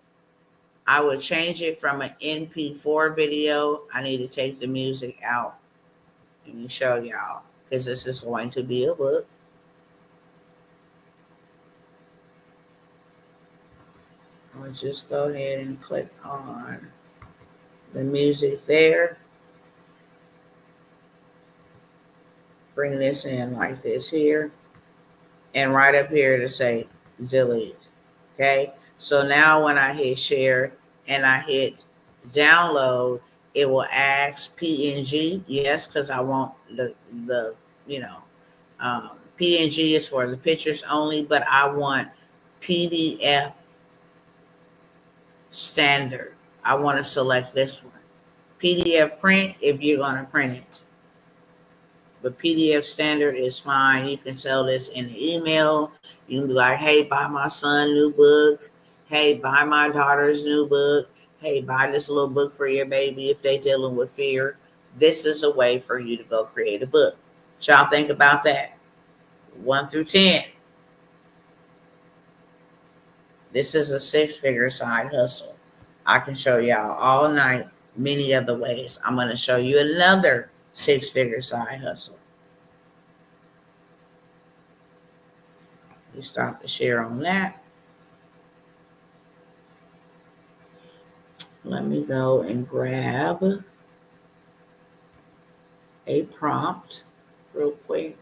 A: I would change it from an MP4 video. I need to take the music out. Let me show y'all, because this is going to be a book. I'll just go ahead and click on the music there. Bring this in like this here. And right up here to say delete. Okay. So now when I hit share and I hit download, it will ask PNG. Yes, because I want the PNG is for the pictures only, but I want PDF standard. I want to select this one. PDF print if you're going to print it. But PDF standard is fine. You can sell this in the email. You can be like, hey, buy my son new book. Hey, buy my daughter's new book. Hey, buy this little book for your baby if they're dealing with fear. This is a way for you to go create a book. What y'all think about that? 1 through 10. This is a 6-figure side hustle. I can show y'all all night many other ways. I'm going to show you another 6-figure side hustle. You stop the share on that. Let me go and grab a prompt real quick.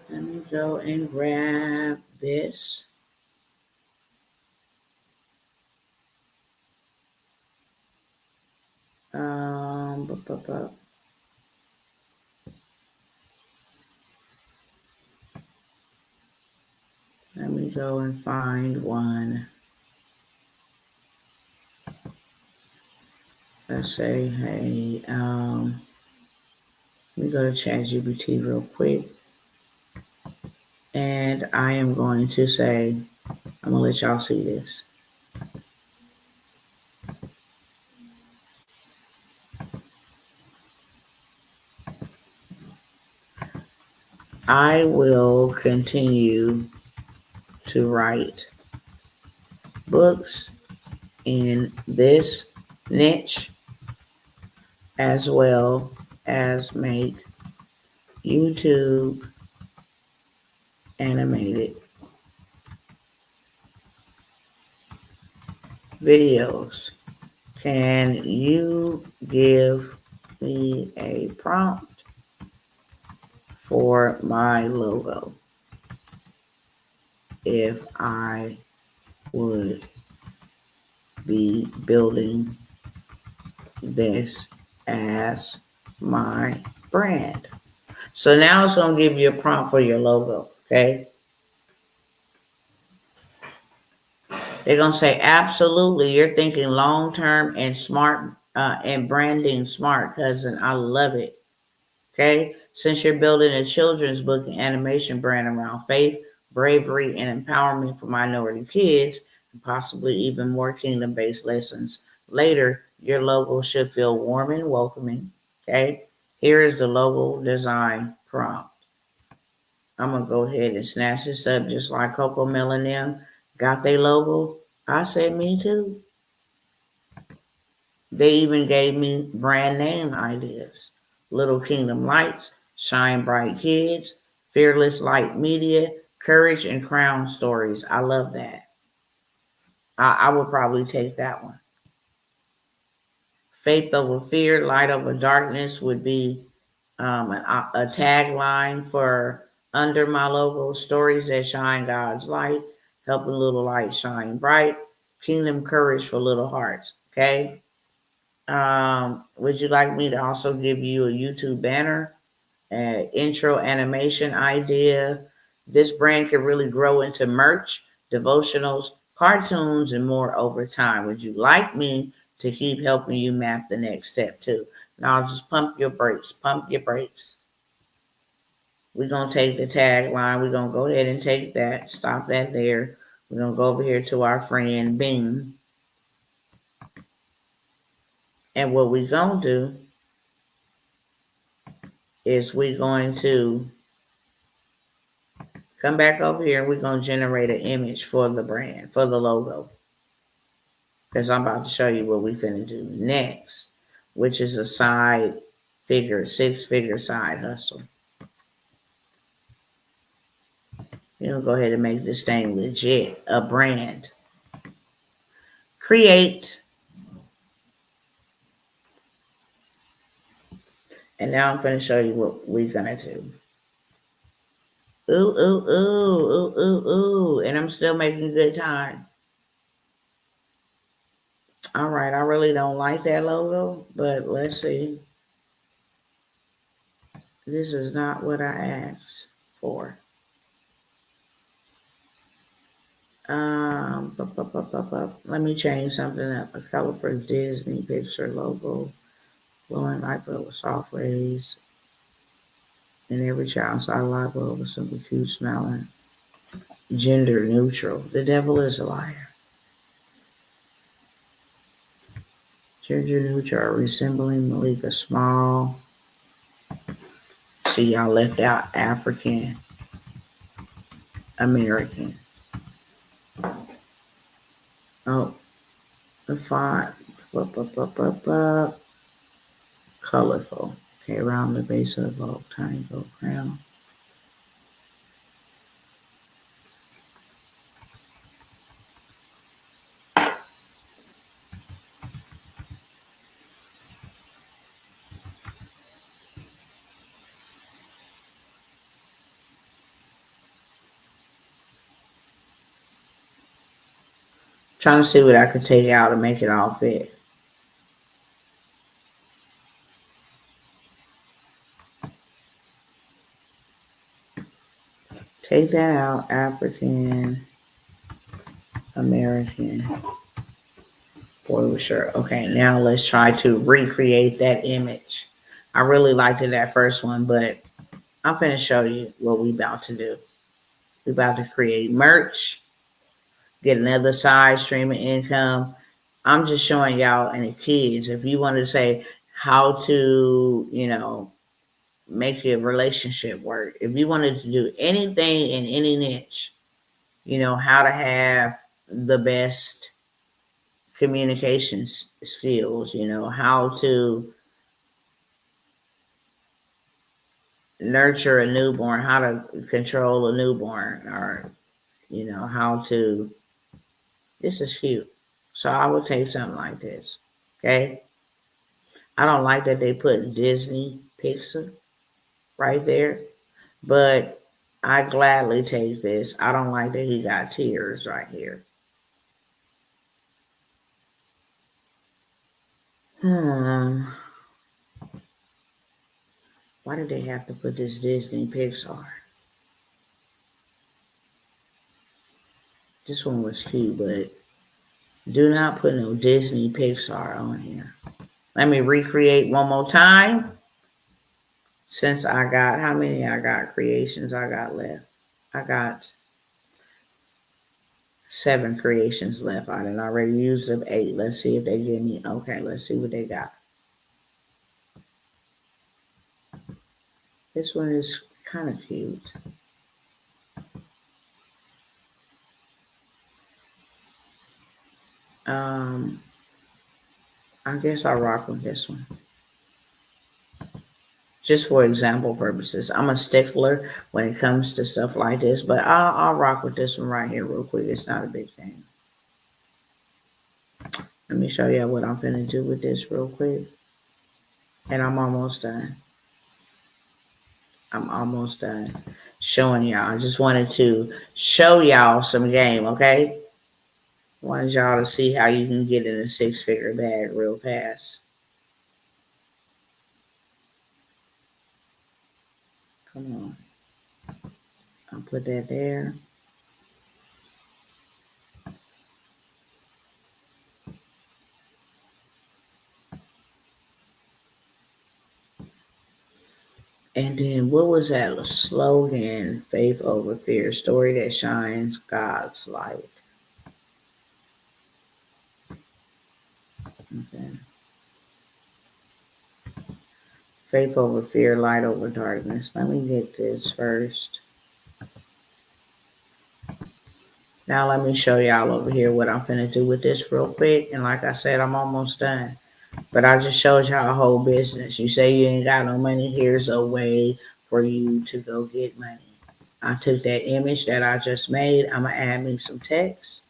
A: Let me go and grab this. Let me go and find one. Let's say, hey, let me go to ChatGPT real quick. And I am going to say, I'm going to let y'all see this. I will continue to write books in this niche as well as make YouTube animated videos. Can you give me a prompt for my logo if I would be building this as my brand? So now it's going to give you a prompt for your logo, okay? They're going to say, absolutely, you're thinking long-term and smart and branding smart, cousin. I love it, okay? Since you're building a children's book and animation brand around faith, bravery, and empowerment for minority kids, and possibly even more kingdom-based lessons later, your logo should feel warm and welcoming, okay? Here is the logo design prompt. I'm going to go ahead and snatch this up just like Coco Melon them got their logo. I said, me too. They even gave me brand name ideas. Little Kingdom Lights, Shine Bright Kids, Fearless Light Media, Courage and Crown Stories. I love that. I would probably take that one. Faith over fear, light over darkness would be a tagline for under my logo, stories that shine God's light, helping little light shine bright, kingdom courage for little hearts. Okay. Would you like me to also give you a YouTube banner, intro animation idea? This brand could really grow into merch, devotionals, cartoons, and more over time. Would you like me to keep helping you map the next step too? Now just pump your brakes, pump your brakes. We're going to take the tagline. We're going to go ahead and take that, stop that there. We're going to go over here to our friend Bing. And what we're going to do is we're going to come back over here and we're going to generate an image for the brand, for the logo. Because I'm about to show you what we finna do next, which is a six-figure side hustle. Go ahead and make this thing legit, a brand. Create. And now I'm going to show you what we're going to do. Ooh, ooh, ooh, ooh, ooh, ooh. And I'm still making good time. All right, I really don't like that logo, but let's see. This is not what I asked for. Let me change something up. A color for Disney picture logo. Glowing light bulb with soft rays. And every child saw a light bulb with simple cute smiling. Gender neutral. The devil is a liar. Gender neutral, resembling Malika Small. See, y'all left out African American. Oh, the font. Colorful. Okay, around the base of the bulb, tiny gold crown. Trying to see what I could take out to make it all fit. Take that out, African American boy with shirt. Okay, now let's try to recreate that image. I really liked it, that first one, but I'm finna show you what we about to do. We about to create merch, get another side stream of income. I'm just showing y'all and the kids. If you want to say how to, make your relationship work. If you wanted to do anything in any niche, how to have the best communications skills, how to nurture a newborn, how to control a newborn, or, how to, this is cute. So I would take something like this. Okay. I don't like that they put Disney Pixar right there, but I gladly take this. I don't like that he got tears right here. Why did they have to put this Disney Pixar? This one was cute, but do not put no Disney Pixar on here. Let me recreate one more time. Since I got, how many I got creations I got left? I got 7 creations left. I didn't already use them 8. Let's see if they give me, okay, let's see what they got. This one is kind of cute. I guess I'll rock with this one. Just for example purposes. I'm a stickler when it comes to stuff like this, but I'll rock with this one right here real quick. It's not a big thing. Let me show you what I'm finna do with this real quick. And I'm almost done. Showing y'all. I just wanted to show y'all some game, okay? Wanted y'all to see how you can get in a 6-figure bag real fast. Come on. I'll put that there. And then what was that slogan? Faith over fear. Story that shines God's light. Okay. Faith over fear, light over darkness. Let me get this first. Now let me show y'all over here what I'm finna do with this real quick. And like I said, I'm almost done. But I just showed y'all a whole business. You say you ain't got no money. Here's a way for you to go get money. I took that image that I just made. I'm going to add me some text.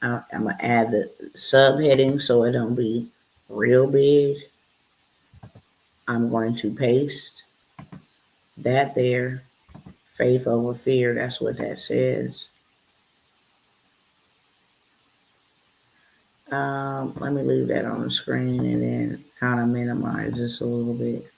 A: I'm going to add the subheading so it don't be real big. I'm going to paste that there. Faith over fear. That's what that says. Let me leave that on the screen and then kind of minimize this a little bit.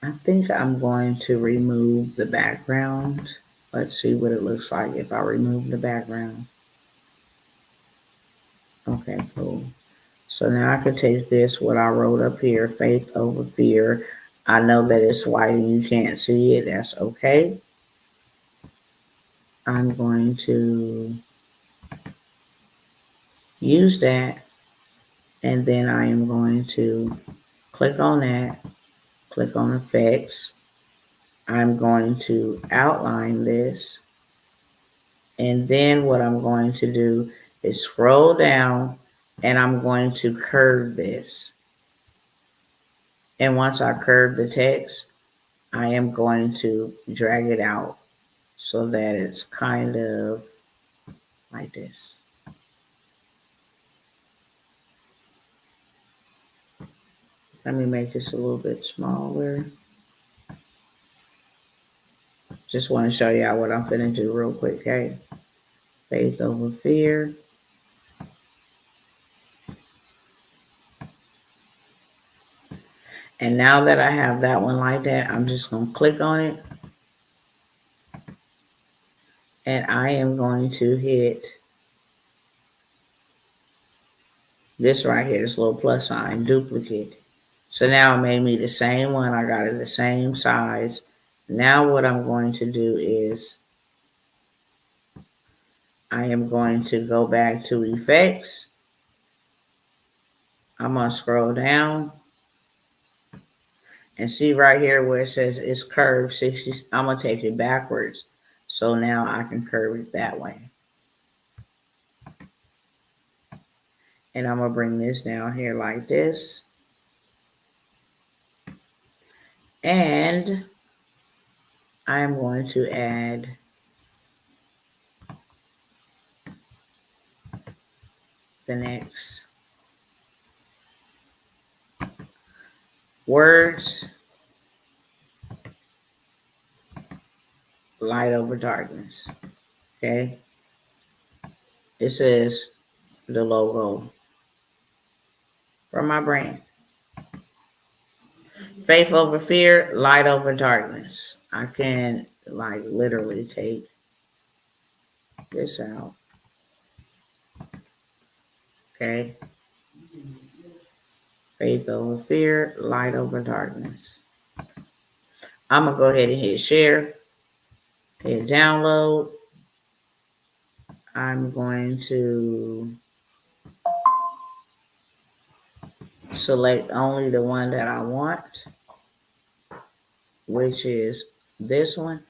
A: I think I'm going to remove the background. Let's see what it looks like if I remove the background. Okay, cool. So now I can take this, what I wrote up here, faith over fear. I know that it's white and you can't see it. That's okay. I'm going to use that. And then I am going to click on that, click on effects. I'm going to outline this. And then what I'm going to do is scroll down and I'm going to curve this. And once I curve the text, I am going to drag it out so that it's kind of like this. Let me make this a little bit smaller. Just want to show y'all what I'm finna do real quick, okay? Faith over fear. And now that I have that one like that, I'm just going to click on it. And I am going to hit this right here, this little plus sign, duplicate. So now it made me the same one. I got it the same size. Now what I'm going to do is I am going to go back to effects. I'm going to scroll down and see right here where it says it's curved 60. I'm going to take it backwards. So now I can curve it that way. And I'm going to bring this down here like this. And I'm going to add the next words, light over darkness. Okay. It says the logo for my brand. Faith over fear, light over darkness. I can like literally take this out. Okay. Faith over fear, light over darkness. I'm going to go ahead and hit share, hit download. I'm going to select only the one that I want, which is this one.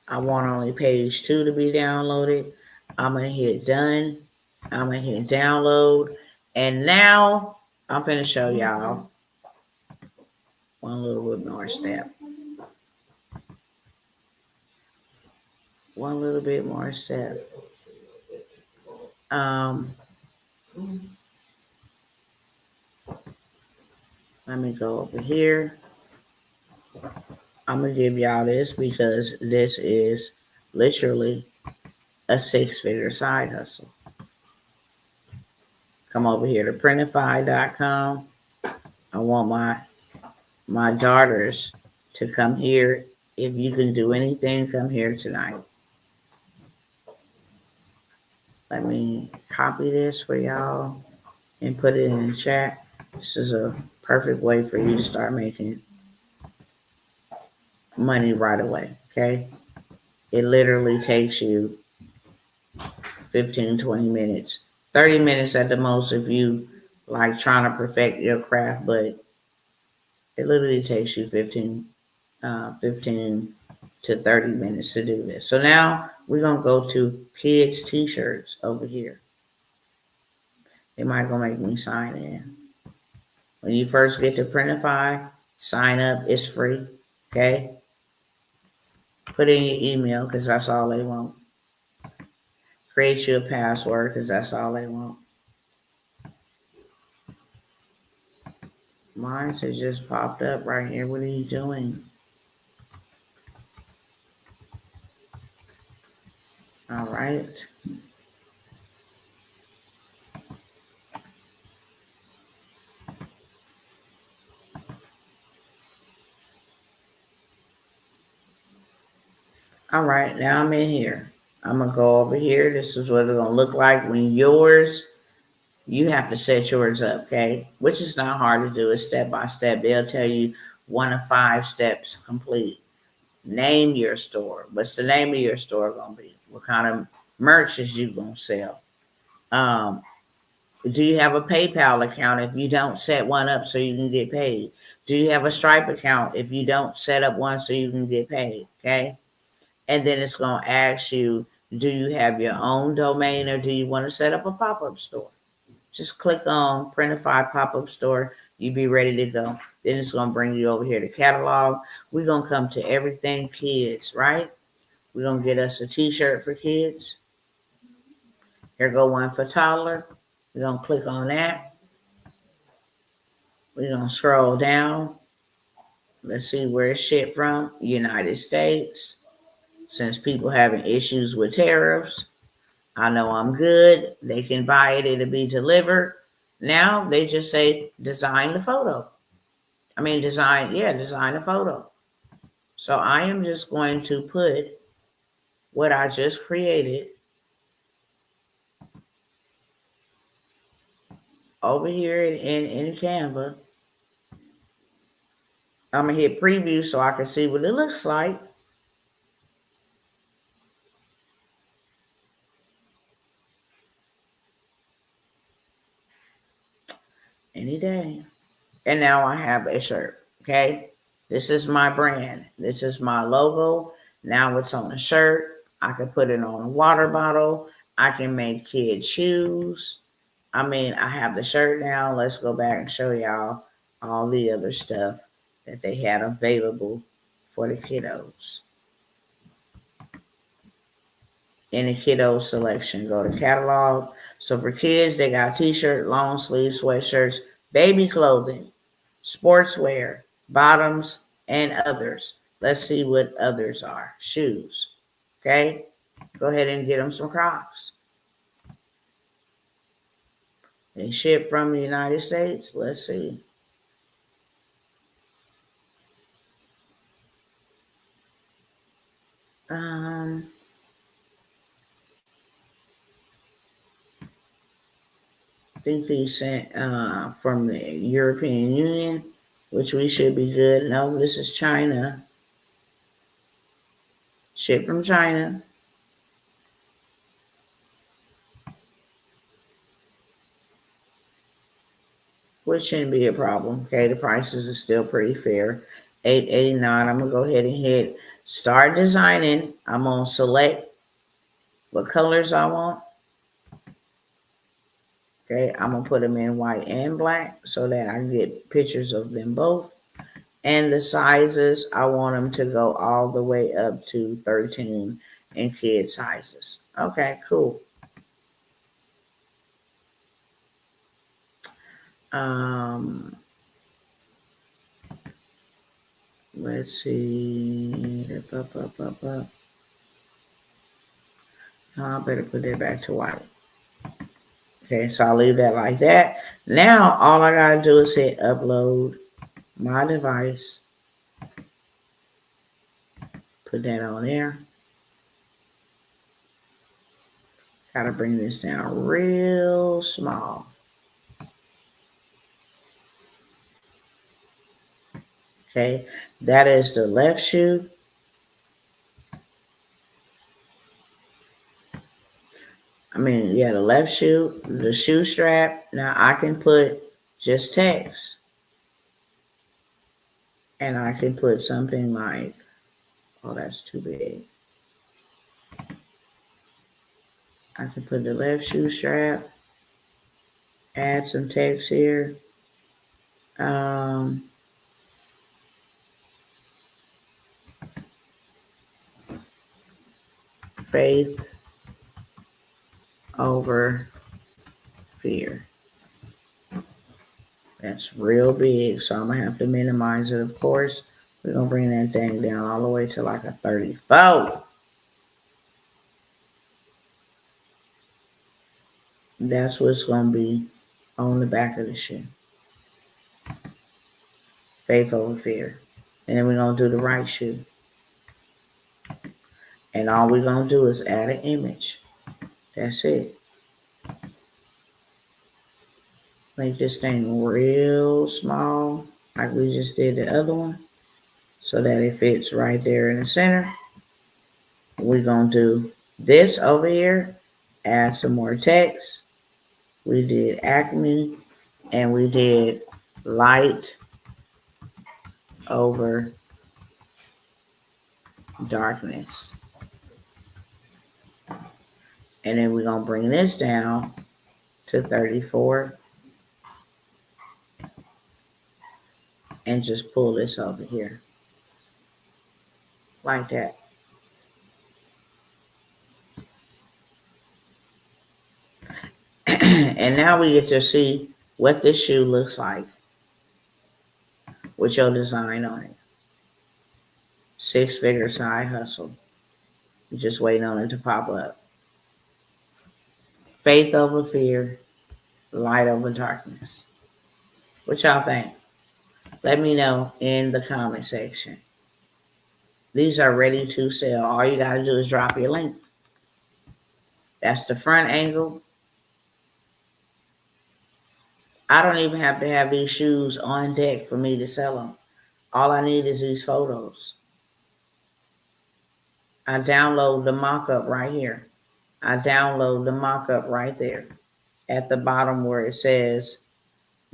A: I want only page 2 to be downloaded. I'm going to hit done. I'm going to hit download. And now I'm going to show y'all one little bit more step. One little bit more step. Let me go over here. I'm going to give y'all this because this is literally a 6-figure side hustle. Come over here to printify.com. I want my daughters to come here. If you can do anything, come here tonight. Let me copy this for y'all and put it in the chat. This is a perfect way for you to start making money right away, okay? It literally takes you 15, 20 minutes, 30 minutes at the most if you like trying to perfect your craft, but it literally takes you 15 to 30 minutes to do this. So now we're going to go to kids t-shirts over here. It might go make me sign in. When you first get to Printify, sign up. It's free, okay? Put in your email because that's all they want. Create you a password because that's all they want. Mine has just popped up right here. What are you doing? All right. All right, now I'm in here. I'm going to go over here. This is what it's going to look like when you have to set yours up, okay? Which is not hard to do. It's step by step. They'll tell you 1 of 5 steps complete. Name your store. What's the name of your store going to be? What kind of merch is you going to sell? Do you have a PayPal account if you don't set one up so you can get paid? Do you have a Stripe account if you don't set up one so you can get paid, okay? And then it's going to ask you, do you have your own domain or do you want to set up a pop-up store? Just click on Printify pop-up store. You be ready to go. Then it's going to bring you over here to catalog. We're going to come to everything kids, right? We're going to get us a t-shirt for kids. Here go one for toddler. We're going to click on that. We're going to scroll down. Let's see where it's shipped from. United States. Since people having issues with tariffs, I know I'm good. They can buy it. It'll be delivered. Now they just say design the photo. Design the photo. So I am just going to put what I just created over here in Canva. I'm going to hit preview so I can see what it looks like. Any day. And now I have a shirt. Okay. This is my brand. This is my logo. Now it's on a shirt. I can put it on a water bottle. I can make kids shoes. I have the shirt now. Let's go back and show y'all all the other stuff that they had available for the kiddos. In the kiddo selection, go to catalog. So for kids, they got t-shirt, long sleeve sweatshirts, baby clothing, sportswear, bottoms, and others. Let's see what others are. Shoes. Okay? Go ahead and get them some Crocs. They ship from the United States. Let's see. I think they sent from the European Union, which we should be good. No, this is China. Ship from China. Which shouldn't be a problem. Okay, the prices are still pretty fair. $8.89. I'm gonna go ahead and hit start designing. I'm gonna select what colors I want. Okay, I'm gonna put them in white and black so that I can get pictures of them both. And the sizes, I want them to go all the way up to 13 in kid sizes. Okay, cool. Let's see. I better put that back to white. Okay, so I'll leave that like that. Now, all I gotta do is hit upload my device. Put that on there. Gotta bring this down real small. Okay, that is the left shoe. The left shoe, the shoe strap. Now I can put just text. And I can put something like, oh, that's too big. I can put the left shoe strap, add some text here. Faith over fear. That's real big, so I'm going to have to minimize it, of course. We're going to bring that thing down all the way to like a 34. That's what's going to be on the back of the shoe. Faith over fear. And then we're going to do the right shoe. And all we're going to do is add an image. That's it. Make this thing real small, like we just did the other one, so that it fits right there in the center. We're going to do this over here, add some more text. We did Acme, and we did light over darkness. And then we're going to bring this down to 34. and just pull this over here like that. And now we get to see what this shoe looks like with your design on it. 6-figure side hustle. You're just waiting on it to pop up. Faith over fear, light over darkness. What y'all think? Let me know in the comment section. These are ready to sell. All you got to do is drop your link. That's the front angle. I don't even have to have these shoes on deck for me to sell them. All I need is these photos. I download the mock-up right here. I download the mock-up right there. At the bottom where it says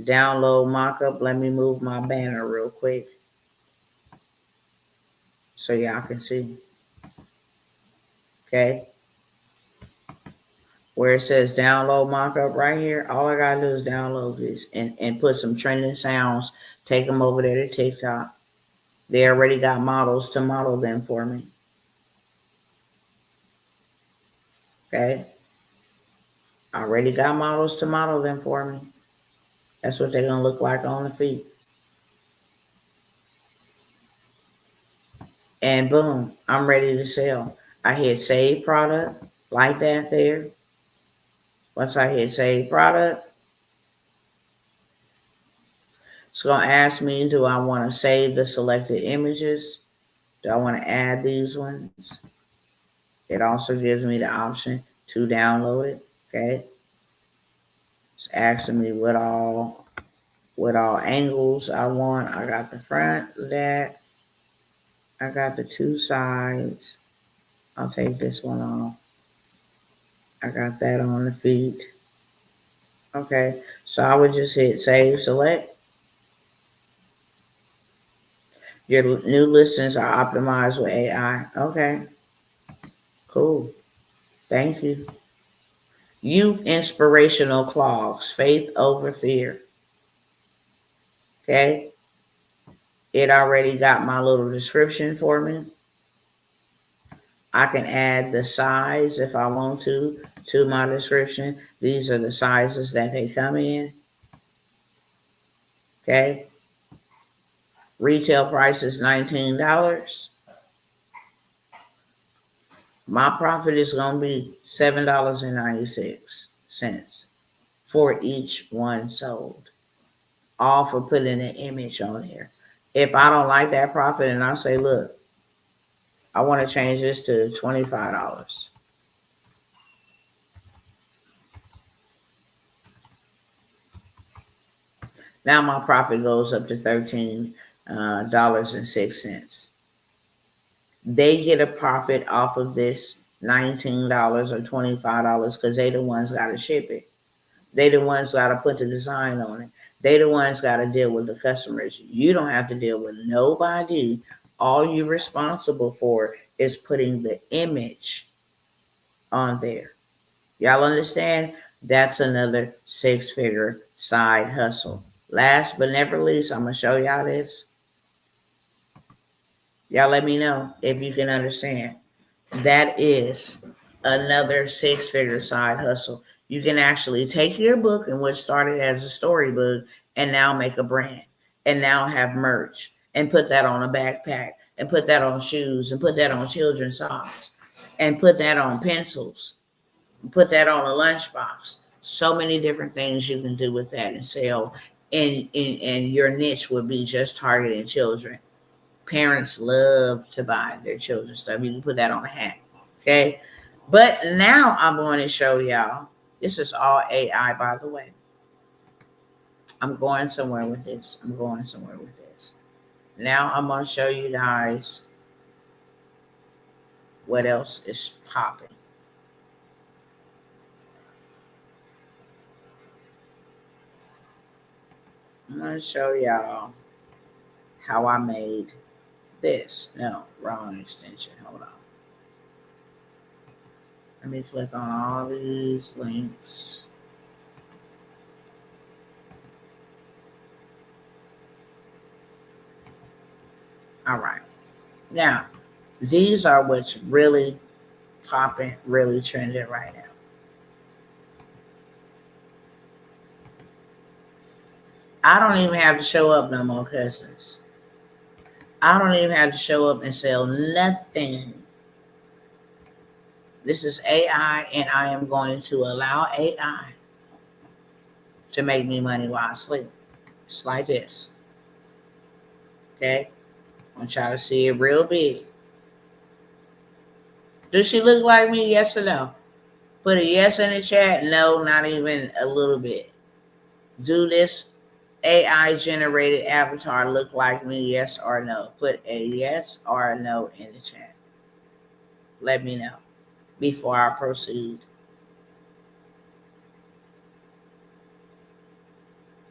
A: download mock-up, let me move my banner real quick so y'all can see. Okay. Where it says download mock-up right here, all I gotta do is download this and put some trending sounds, take them over there to TikTok. They already got models to model them for me. Okay. Already got models to model them for me. That's what they're gonna look like on the feet. And boom, I'm ready to sell. I hit save product like that there. Once I hit save product, it's going to ask me, do I want to save the selected images? Do I want to add these ones? It also gives me the option to download it. Okay. It's asking me what all angles I want. I got the front, that. I got the 2 sides. I'll take this one off. I got that on the feet. Okay. So I would just hit save select. Your new listings are optimized with AI. Okay. Cool. Thank you. Youth inspirational clause, faith over fear. Okay. It already got my little description for me. I can add the size if I want to my description. These are the sizes that they come in. Okay. Retail price is $19. My profit is going to be $7.96 for each one sold. All for putting an image on there. If I don't like that profit and I say, look, I want to change this to $25. Now my profit goes up to $13.06. They get a profit off of this $19 or $25 because they the ones got to ship it. They the ones got to put the design on it. They the ones got to deal with the customers. You don't have to deal with nobody. All you're responsible for is putting the image on there. Y'all understand? That's another 6-figure side hustle. Last but never least, I'm going to show y'all this. Y'all let me know if you can understand. That is another 6-figure side hustle. You can actually take your book and what started as a storybook and now make a brand and now have merch and put that on a backpack and put that on shoes and put that on children's socks and put that on pencils, put that on a lunchbox. So many different things you can do with that and sell. And your niche would be just targeting children. Parents love to buy their children's stuff. You can put that on a hat. Okay. But now I'm going to show y'all. This is all AI, by the way. I'm going somewhere with this. Now I'm going to show you guys what else is popping. I'm going to show y'all how I made this. No, wrong extension. Hold on. Let me click on all these links. Now, these are what's really popping, really trending right now. I don't even have to show up no more, cousins. I don't even have to show up and sell nothing. This is AI, and I am going to allow AI to make me money while I sleep. It's like this. Okay? I'm trying to see it real big. Does she look like me? Yes or no? Put a yes in the chat. No, not even a little bit. Do this AI generated avatar look like me? Yes or no? Put a yes or a no in the chat. Let me know before I proceed.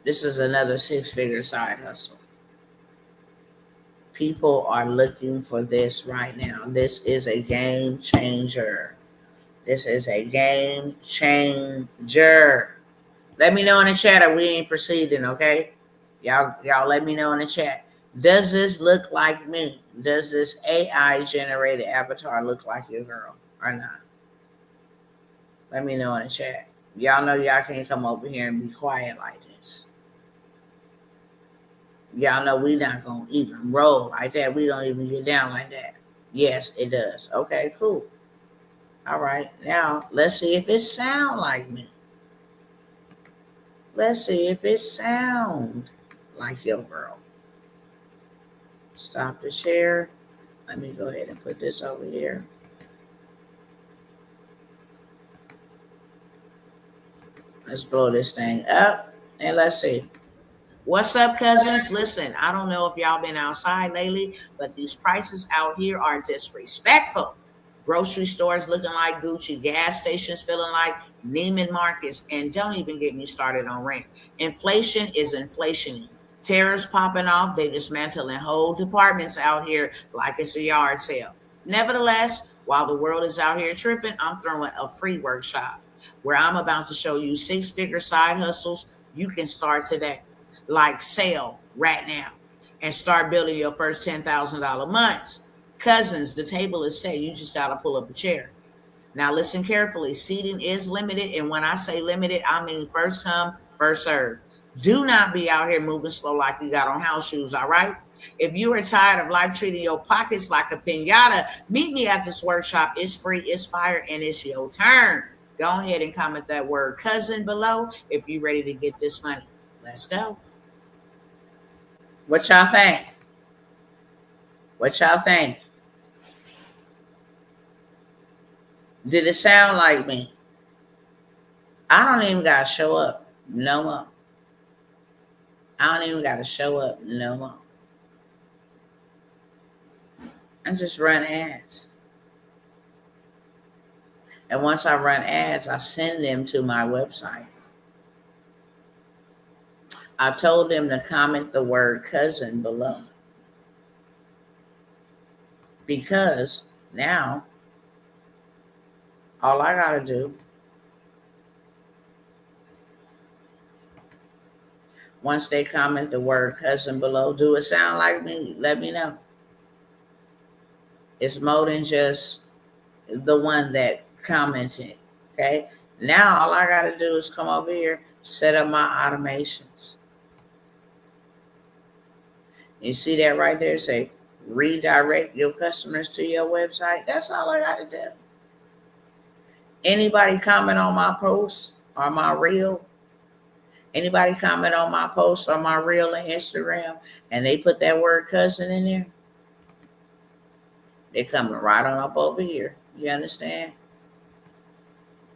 A: This is another 6-figure side hustle. People are looking for this right now. This is a game changer. This is a game changer. Let me know in the chat or we ain't proceeding, okay? Y'all let me know in the chat. Does this look like me? Does this AI generated avatar look like your girl or not? Let me know in the chat. Y'all know y'all can't come over here and be quiet like this. Y'all know we not gonna even roll like that. We don't even get down like that. Yes, it does. Okay, cool. All right, now let's see if it sound like me. Let's see if it sound like your girl. Stop the share. Let me go ahead and put this over here. Let's blow this thing up and let's see. What's up, cousins? Listen, I don't know if y'all been outside lately, but these prices out here are disrespectful. Grocery stores looking like Gucci, gas stations feeling like Neiman Marcus, and don't even get me started on rent. Inflation is inflationing. Tariffs popping off, they dismantling whole departments out here like it's a yard sale. Nevertheless, while the world is out here tripping, I'm throwing a free workshop where I'm about to show you 6-figure side hustles you can start today, like sale right now, and start building your first $10,000 months. Cousins, the table is set. You just got to pull up a chair. Now, listen carefully. Seating is limited. And when I say limited, I mean first come, first serve. Do not be out here moving slow like you got on house shoes, all right? If you are tired of life treating your pockets like a pinata, meet me at this workshop. It's free, it's fire, and it's your turn. Go ahead and comment that word cousin below if you're ready to get this money. Let's go. What y'all think? What y'all think? Did it sound like me? I don't even got to show up no more. I don't even got to show up no more. I just run ads. And once I run ads, I send them to my website. I told them to comment the word cousin below. Because now, all I got to do, once they comment the word cousin below, do it sound like me? Let me know. It's more than just the one that commented. Okay. Now all I got to do is come over here, set up my automations. You see that right there? Say redirect your customers to your website. That's all I got to do. Anybody comment on my post or my reel? Anybody comment on my post or my reel on Instagram and they put that word cousin in there? They're coming right on up over here. You understand?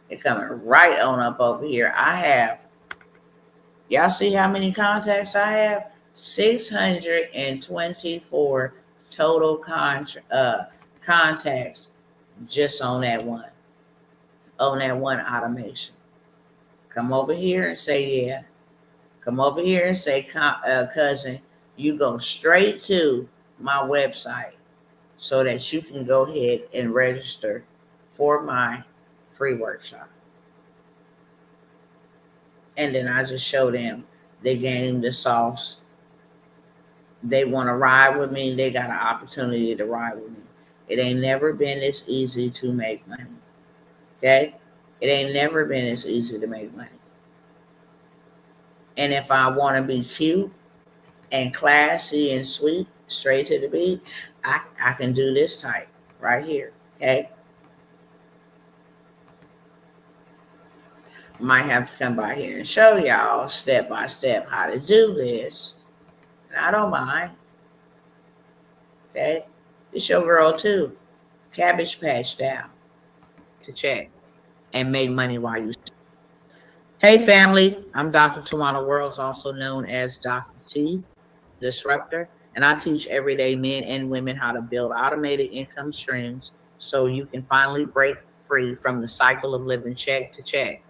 A: They're coming right on up over here. I have, y'all see how many contacts I have? 624 total contacts just on that one automation. Come over here and say, yeah. Come over here and say, cousin, you go straight to my website so that you can go ahead and register for my free workshop. And then I just show them the game, the sauce, They want to ride with me, they got an opportunity to ride with me. It ain't never been this easy to make money. Okay? It ain't never been as easy to make money. And if I want to be cute and classy and sweet, straight to the beat, I can do this type right here. Okay? Might have to come by here and show y'all step by step how to do this. And I don't mind. Okay? It's your girl too. Cabbage Patch style to check and make money while you. Hey family, I'm Dr. Tawana Worlds, also known as Dr. T, Disruptor, and I teach everyday men and women how to build automated income streams so you can finally break free from the cycle of living check to check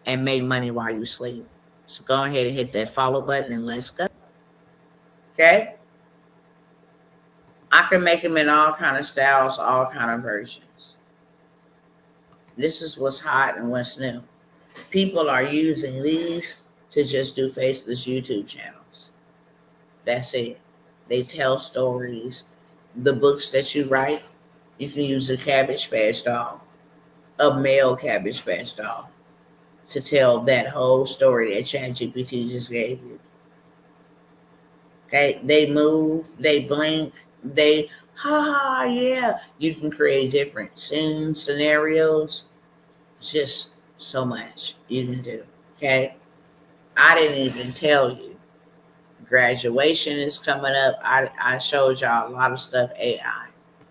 A: and make money while you sleep. So go ahead and hit that follow button and let's go. Okay? I can make them in all kind of styles, all kind of versions. This is what's hot and what's new. People are using these to just do faceless YouTube channels. That's it. They tell stories. The books that you write, you can use a Cabbage Patch doll, a male Cabbage Patch doll, to tell that whole story that ChatGPT just gave you. Okay, they move, they blink, they yeah. You can create different scenes, scenarios, just so much you can do. Okay, I didn't even tell you. Graduation is coming up. I showed y'all a lot of stuff AI.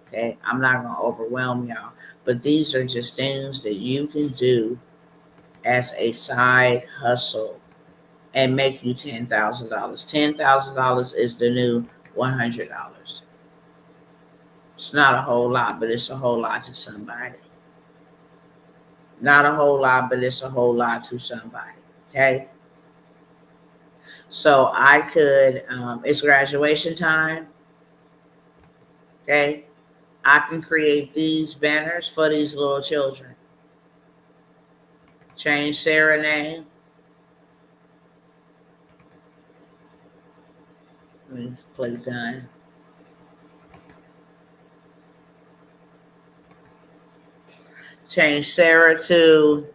A: Okay, I'm not gonna overwhelm y'all, but these are just things that you can do as a side hustle and make you $10,000. $10,000 is the new $100. It's not a whole lot, but it's a whole lot to somebody. Not a whole lot, but it's a whole lot to somebody. Okay. So I could, it's graduation time. Okay. I can create these banners for these little children. Change Sarah name. Let me click done. Change Sarah to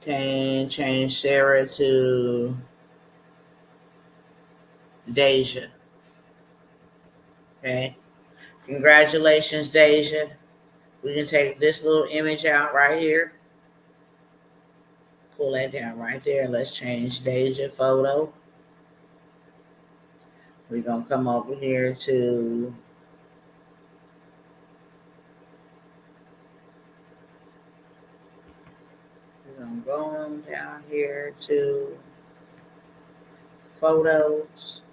A: change Sarah to Deja. Okay. Congratulations, Deja. We can take this little image out right here. Pull that down right there. Let's change Deja photo. We're going to come over here to we're going to go on down here to photos.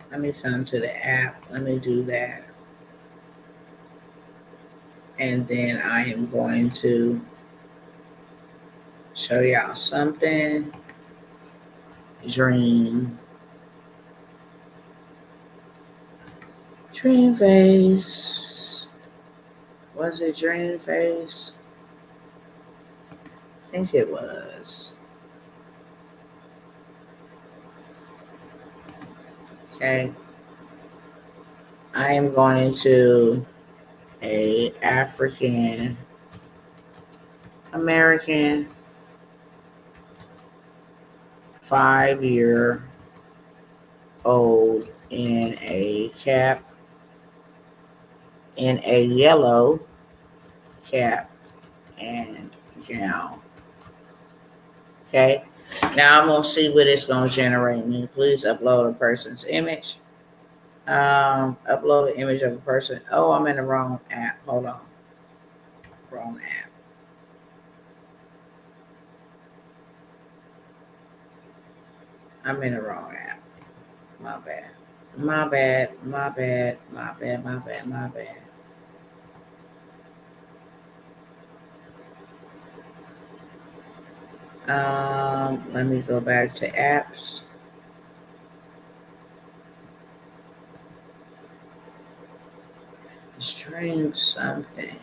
A: Let me come to the app. Let me do that. And then I am going to show y'all something. Dream face. Was it dream face? I think it was. Okay. I am going to a African American 5-year-old in a cap, in a yellow cap and gown. Okay. Now I'm gonna see what it's gonna generate me. Please upload a person's image. Upload an image of a person. Oh, I'm in the wrong app. Hold on. Wrong app. I'm in the wrong app. My bad. My bad. My bad. My bad. My bad. My bad. Let me go back to apps. String something.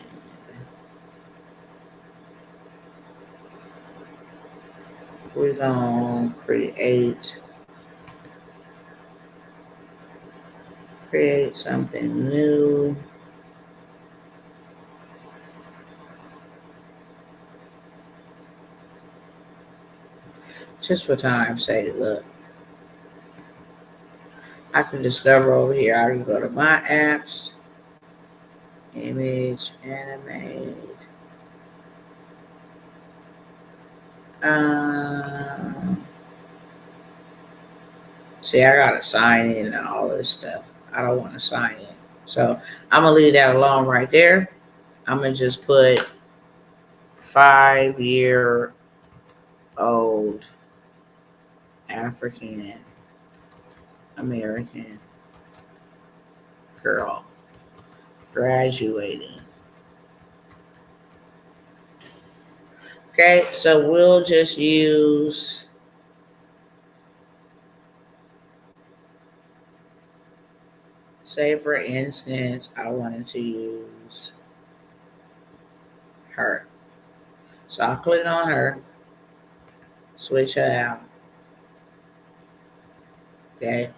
A: We're gonna create something new. Just for time's sake, look. I can discover over here. I can go to my apps, image, animate. See, I gotta sign in and all this stuff. I don't want to sign in. So I'm gonna leave that alone right there. I'm gonna just put 5-year-old African American girl graduating. Okay, so we'll just use say for instance, I wanted to use her. So I'll click on her, switch her out. Okay.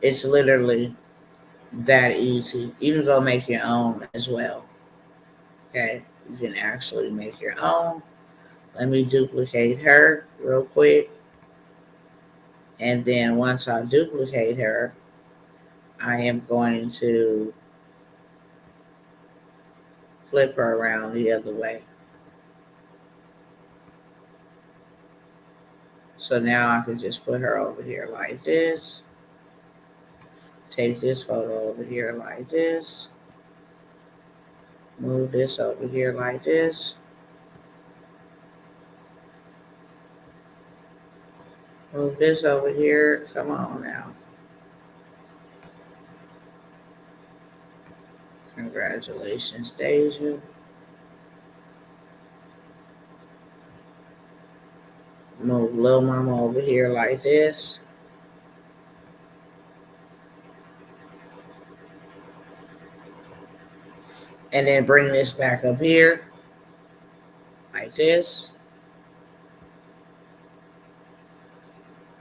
A: It's literally that easy. You can go make your own as well. Okay. You can actually make your own. Let me duplicate her real quick. And then once I duplicate her, I am going to flip her around the other way. So now I can just put her over here like this. Take this photo over here like this. Move this over here like this. Move this over here. Come on now. Congratulations, Deja. Move Lil Mama over here like this. And then bring this back up here like this.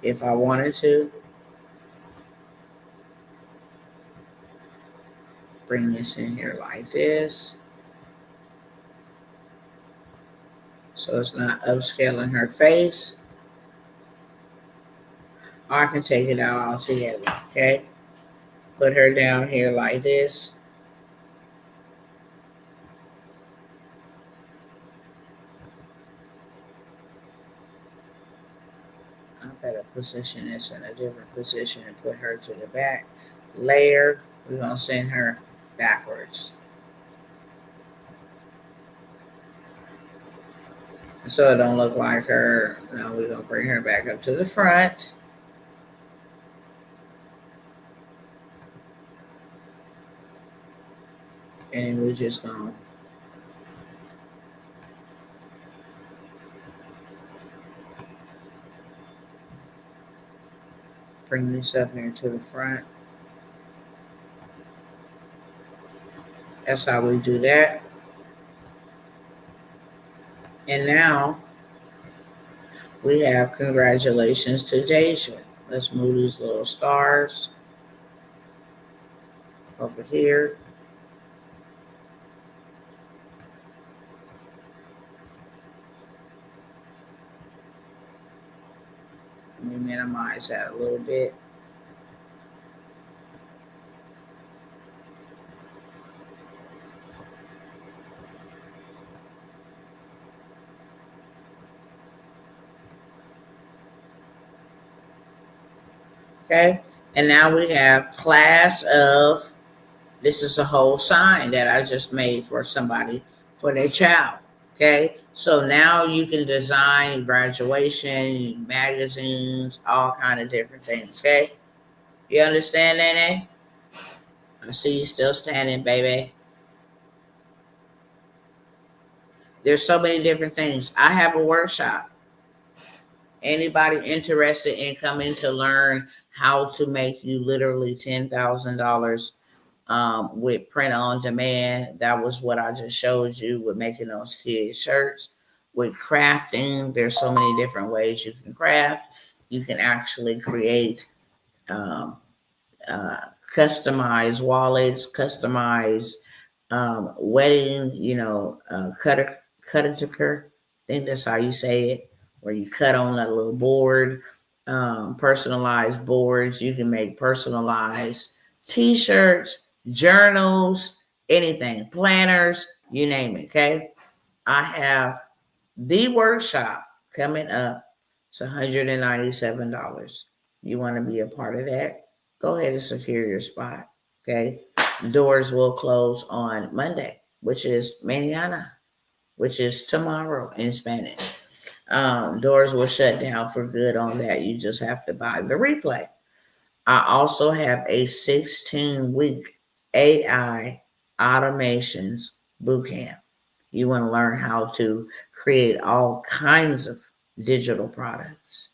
A: If I wanted to. Bring this in here like this. So it's not upscaling her face. Or I can take it out altogether, okay? Put her down here like this. I better position this in a different position and put her to the back. Layer, we're gonna send her backwards. So it don't look like her. Now we're gonna bring her back up to the front. And then we're just gonna bring this up here to the front. That's how we do that. And now we have congratulations to Deja. Let's move these little stars over here. Let me minimize that a little bit. Okay, and now we have class of, this is a whole sign that I just made for somebody, for their child. Okay, so now you can design graduation, magazines, all kind of different things. Okay, you understand, Nene? I see you still standing, baby. There's so many different things. I have a workshop. Anybody interested in coming to learn how to make you literally $10,000 with print on demand. That was what I just showed you with making those kid shirts. With crafting, there's so many different ways you can craft. You can actually create um, uh, customized wallets, customized wedding, cut-a-ticker. I think that's how you say it, where you cut on a little board, personalized boards. You can make personalized t-shirts, journals, anything, planners, you name it, okay? I have the workshop coming up. It's $197. You want to be a part of that? Go ahead and secure your spot. Okay. Doors will close on Monday, which is mañana, which is tomorrow in Spanish. Doors will shut down for good on that. You just have to buy the replay. I also have a 16-week AI automations bootcamp. You want to learn how to create all kinds of digital products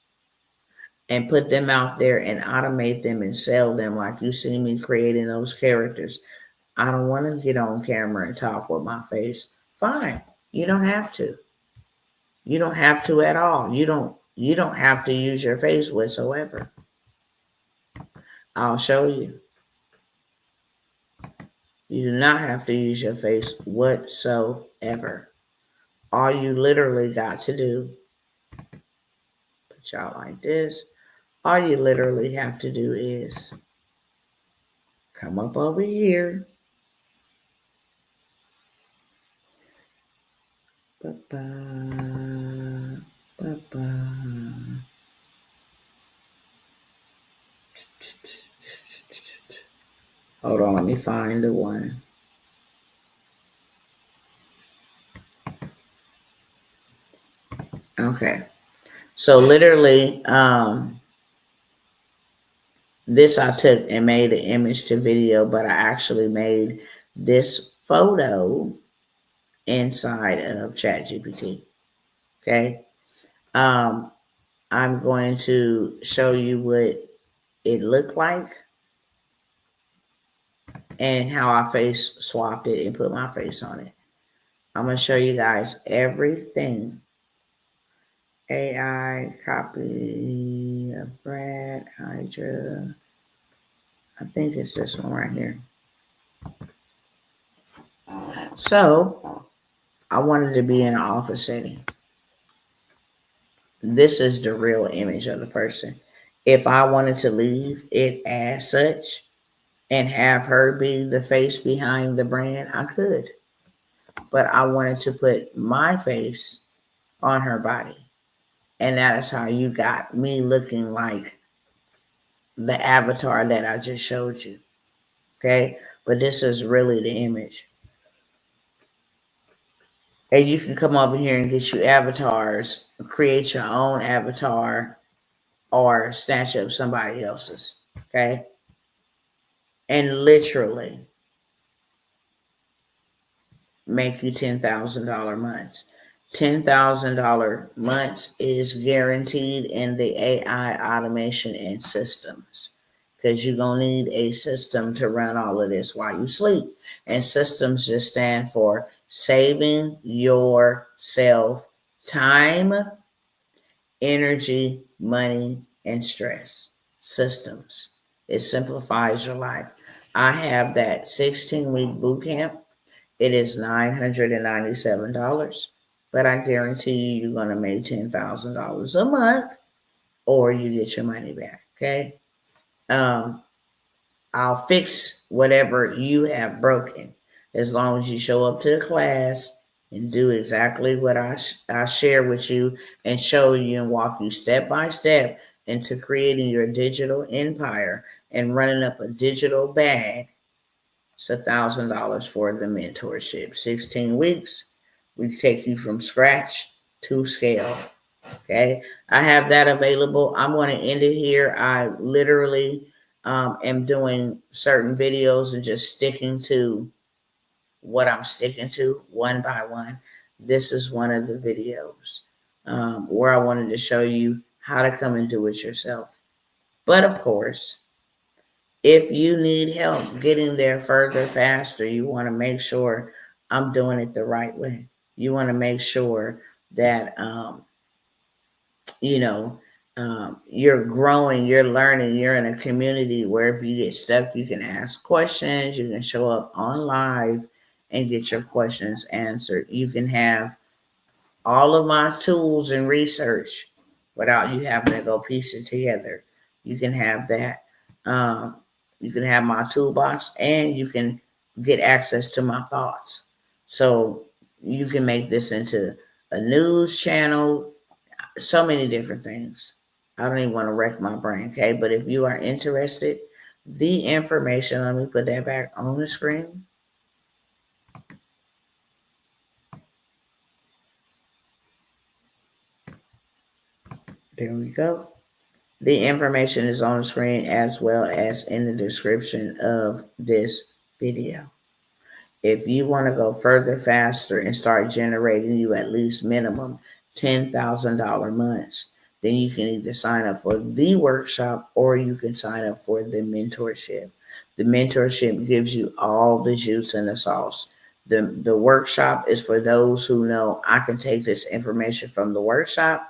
A: and put them out there and automate them and sell them like you see me creating those characters. I don't want to get on camera and talk with my face. Fine. You don't have to. You don't have to at all. You don't have to use your face whatsoever. I'll show you. You do not have to use your face whatsoever. All you literally got to do, put y'all like this, all you literally have to do is come up over here. Ba-ba, ba-ba. Hold on, let me find the one. Okay. So literally, this I took and made an image to video, but I actually made this photo inside of ChatGPT. Okay. I'm going to show you what it looked like and how I face swapped it and put my face on it. I'm going to show you guys everything. AI copy of Brad Hydra. I think it's this one right here. So I wanted to be in an office setting. This is the real image of the person. If I wanted to leave it as such and have her be the face behind the brand, I could. But I wanted to put my face on her body. And that is how you got me looking like the avatar that I just showed you. Okay? But this is really the image. And you can come over here and get you avatars, create your own avatar, or snatch up somebody else's. Okay? And literally make you $10,000 months. $10,000 months is guaranteed in the AI automation and systems, because you're going to need a system to run all of this while you sleep. And systems just stand for saving yourself time, energy, money, and stress. Systems. It simplifies your life. I have that 16-week boot camp. It is $997, but I guarantee you you're going to make $10,000 a month or you get your money back, okay? I'll fix whatever you have broken as long as you show up to the class and do exactly what I share with you and show you and walk you step by step into creating your digital empire and running up a digital bag. It's $1,000 for the mentorship. 16 weeks, we take you from scratch to scale. Okay, I have that available. I'm going to end it here. I literally am doing certain videos and just sticking to what I'm sticking to one by one. This is one of the videos where I wanted to show you how to come and do it yourself. But of course, If you need help getting there further, faster, you want to make sure I'm doing it the right way. You want to make sure that, you know, you're growing, you're learning, you're in a community where if you get stuck, you can ask questions, you can show up on live and get your questions answered. You can have all of my tools and research without you having to go piece it together. You can have that. Um, you can have my toolbox and you can get access to my thoughts. So you can make this into a news channel, so many different things. I don't even want to wreck my brain, okay? But if you are interested, the information, let me put that back on the screen. There we go. The information is on the screen as well as in the description of this video. If you want to go further, faster, and start generating you at least minimum $10,000 months, then you can either sign up for the workshop or you can sign up for the mentorship. The mentorship gives you all the juice and the sauce. The workshop is for those who know I can take this information from the workshop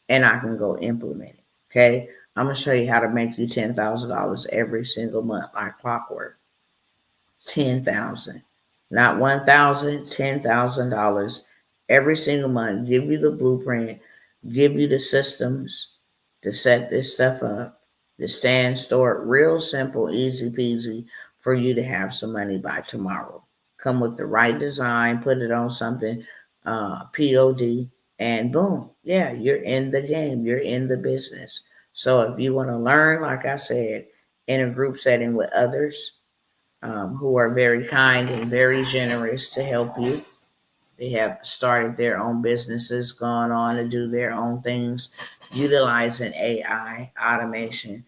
A: and I can go implement it. Okay. I'm going to show you how to make you $10,000 every single month like clockwork. 10,000, not 1,000, $10,000 every single month. Give you the blueprint, give you the systems to set this stuff up, to stand, store it, real simple, easy peasy for you to have some money by tomorrow. Come with the right design, put it on something, POD, and boom, yeah, you're in the game, you're in the business. So if you want to learn, like I said, in a group setting with others, who are very kind and very generous to help you. They have started their own businesses, gone on to do their own things, utilizing AI automation.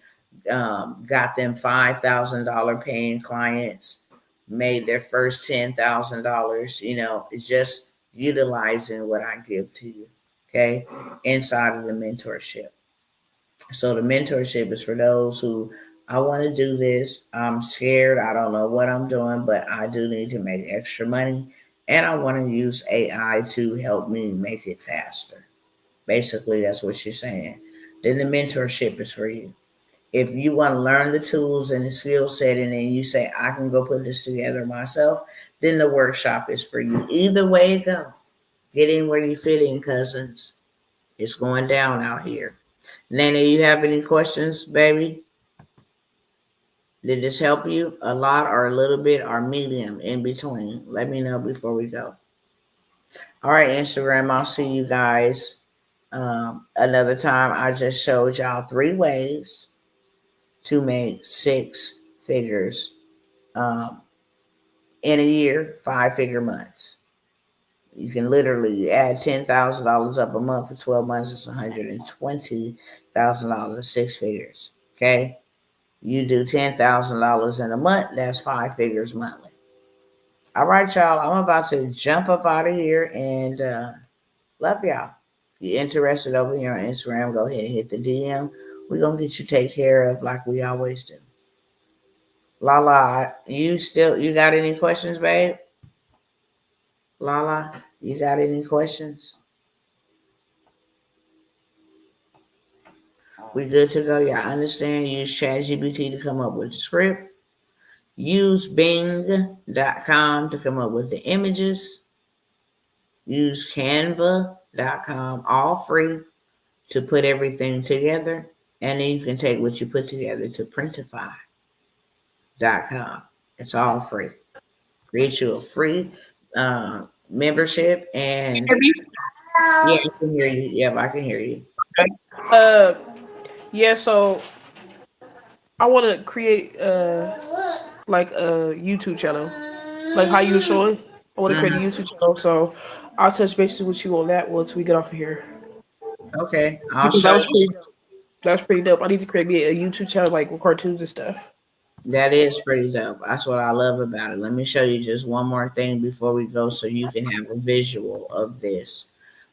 A: Got them $5,000 paying clients, made their first $10,000. It's just utilizing what I give to you. Okay, inside of the mentorship. So the mentorship is for those who I want to do this. I'm scared. I don't know what I'm doing, but I do need to make extra money. And I want to use AI to help me make it faster. Basically, that's what you're saying. Then the mentorship is for you. If you want to learn the tools and the skill set, and then you say, I can go put this together myself, then the workshop is for you. Either way it go. Get in where you fit in, cousins. It's going down out here. Nana, you have any questions, baby? Did this help you a lot or a little bit or medium in between? Let me know before we go. All right, Instagram, I'll see you guys another time. I just showed y'all 3 ways to make 6 figures in a year, 5-figure months. You can literally add $10,000 up a month for 12 months. It's $120,000, 6 figures. Okay. You do $10,000 in a month, that's 5 figures monthly. All right, y'all. I'm about to jump up out of here and love y'all. If you're interested over here on Instagram, go ahead and hit the DM. We're gonna get you taken care of like we always do. Lala, you got any questions, babe? Lala, you got any questions? We good to go. Y'all understand? Use ChatGPT to come up with the script. Use Bing.com to come up with the images. Use Canva.com, all free, to put everything together. And then you can take what you put together to Printify.com. It's all free. Create you a free membership. And yeah, I can hear you. Yep, I can hear you.
B: Okay. Yeah. So I want to create like a YouTube channel, like how you were showing. I want to create a
A: Mm-hmm.
B: YouTube channel. So I'll touch bases with you on that once we get off of here.
A: Okay, I'll
B: Because that
A: show
B: was
A: you.
B: pretty dope. That was pretty dope. I need to create me a YouTube channel like with cartoons and stuff.
A: That is pretty dope. That's what I love about it. Let me show you just one more thing before we go so you can have a visual of this.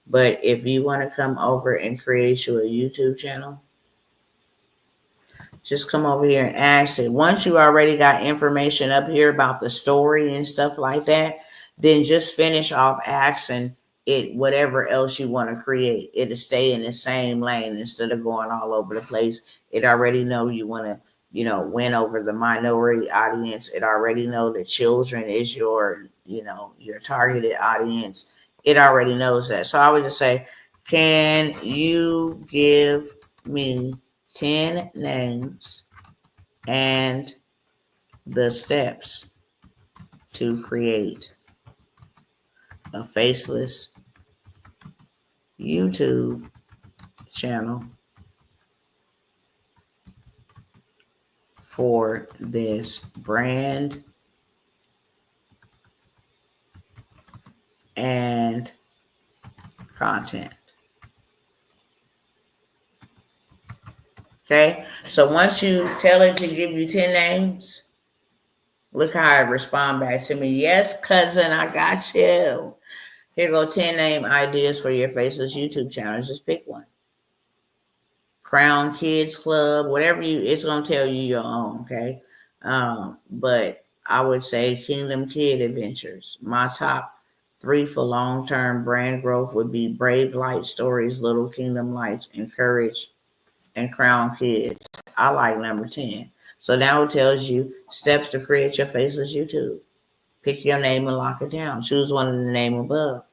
A: But if you want to come over and create you a YouTube channel, Just come over here and ask it. Once you already got information up here about the story and stuff like that, then just finish off asking it whatever else you want to create. It'll stay in the same lane instead of going all over the place. It already know you want to, win over the minority audience. It already know that children is your, your targeted audience. It already knows that. So I would just say, can you give me 10 names and the steps to create a faceless YouTube channel for this brand and content. Okay, so once you tell it to give you 10 names, look how it respond back to me. Yes, cousin, I got you. Here go 10 name ideas for your faceless YouTube channel. Just pick one. Crown Kids Club, whatever it's gonna tell you your own, okay? But I would say Kingdom Kid Adventures. My top 3 for long-term brand growth would be Brave Light Stories, Little Kingdom Lights, Encourage, and Crown Kids. I like number 10. So now it tells you steps to create your faceless YouTube. Pick your name and lock it down. Choose one of the name above.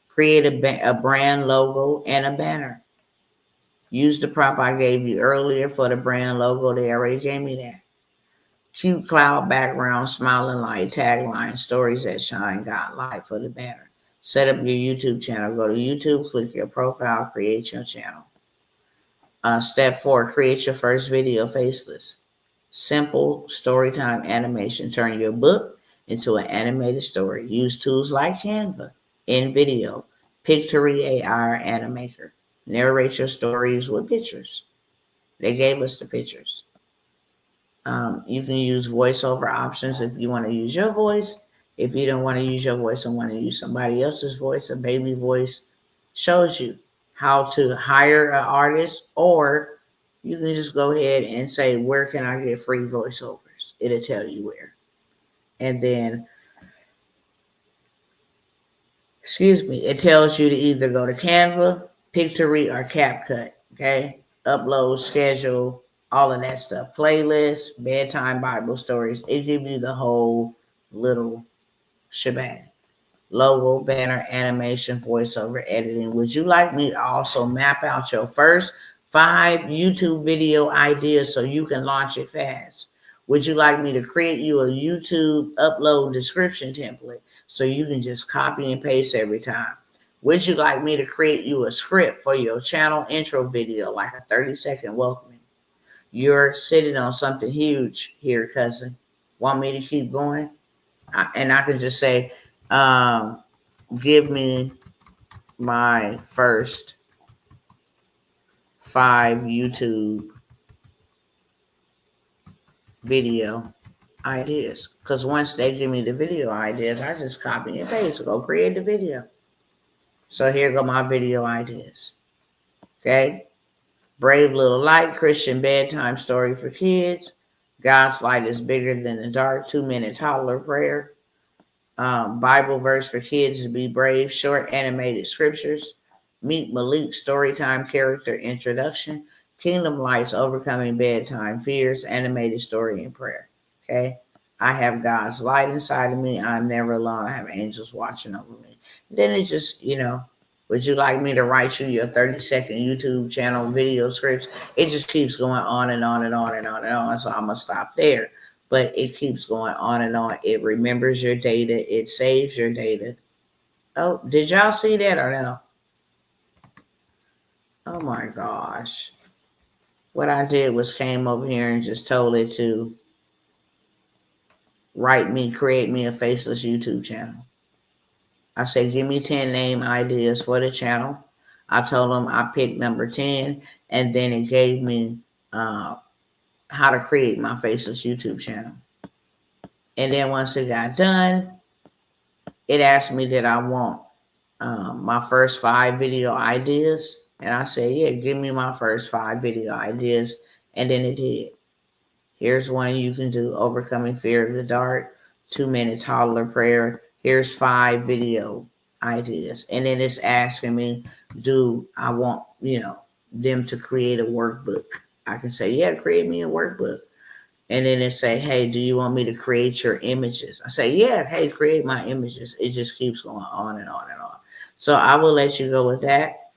A: Create a brand logo and a banner. Use the prompt I gave you earlier for the brand logo. They already gave me that. Cute cloud background, smiling light, tagline, stories that shine, got light for the banner. Set up your YouTube channel. Go to YouTube, click your profile, create your channel. Step 4, create your first video faceless. Simple storytime animation. Turn your book into an animated story. Use tools like Canva, InVideo, Pictory AI Animaker. Narrate your stories with pictures. They gave us the pictures. You can use voiceover options if you want to use your voice. If you don't want to use your voice and want to use somebody else's voice, a baby voice shows you how to hire an artist, or you can just go ahead and say, where can I get free voiceovers? It'll tell you where. And then, it tells you to either go to Canva, Pictory, or CapCut, okay? Upload, schedule, all of that stuff. Playlists, bedtime Bible stories. It gives you the whole little shebang. Logo, banner, animation, voiceover, editing. Would you like me to also map out your first 5 YouTube video ideas so you can launch it fast? Would you like me to create you a YouTube upload description template so you can just copy and paste every time? Would you like me to create you a script for your channel intro video, like a 30-second welcoming? You're sitting on something huge here, cousin. Want me to keep going? And I can just say, give me my first 5 YouTube video ideas. Because once they give me the video ideas, I just copy and paste. Go create the video. So here go my video ideas. Okay. Brave Little Light, Christian bedtime story for kids. God's light is bigger than the dark. 2-minute toddler prayer. Bible verse for kids to be brave. Short animated scriptures. Meet Malik storytime character introduction. Kingdom Lights overcoming bedtime fears. Animated story and prayer. Okay. I have God's light inside of me. I'm never alone. I have angels watching over me. Then it just, would you like me to write you your 30-second YouTube channel video scripts? It just keeps going on and on and on and on and on. So I'm going to stop there. But it keeps going on and on. It remembers your data. It saves your data. Oh, did y'all see that or no? Oh my gosh. What I did was came over here and just told it to create me a faceless YouTube channel. I said, give me 10 name ideas for the channel. I told them I picked number 10, and then it gave me how to create my faceless YouTube channel. And then once it got done, it asked me did I want my first 5 video ideas. And I said, yeah, give me my first 5 video ideas. And then it did. Here's one you can do: overcoming fear of the dark, 2-minute toddler prayer. Here's 5 video ideas. And then it's asking me, do I want, them to create a workbook? I can say, yeah, create me a workbook. And then it say, hey, do you want me to create your images? I say, yeah, hey, create my images. It just keeps going on and on and on. So I will let you go with that.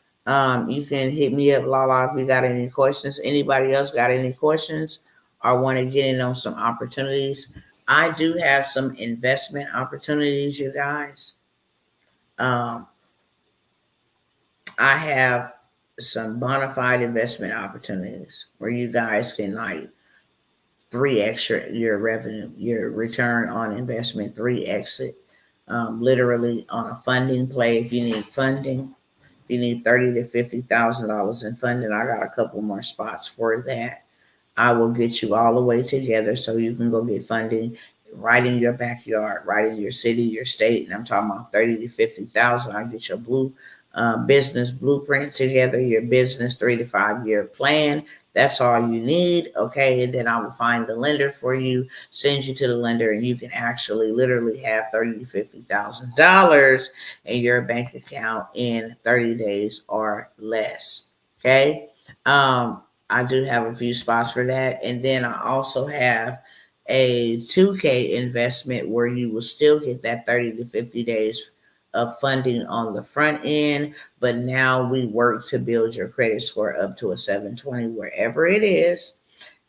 A: You can hit me up, Lala, if you got any questions. Anybody else got any questions or want to get in on some opportunities? I do have some investment opportunities, you guys. Um, I have some bona fide investment opportunities where you guys can like 3x your revenue, your return on investment, 3x it. Literally on a funding play. If you need funding, if you need $30,000 to $50,000 in funding, I got a couple more spots for that. I will get you all the way together so you can go get funding right in your backyard, right in your city, your state. And I'm talking about 30 to 50,000. I get your business blueprint together, your business 3 to 5 year plan. That's all you need. Okay. And then I will find the lender for you, send you to the lender, and you can actually literally have $30 to $50,000 in your bank account in 30 days or less. Okay. I do have a few spots for that. And then I also have a 2K investment where you will still get that 30 to 50 days of funding on the front end, but now we work to build your credit score up to a 720 wherever it is.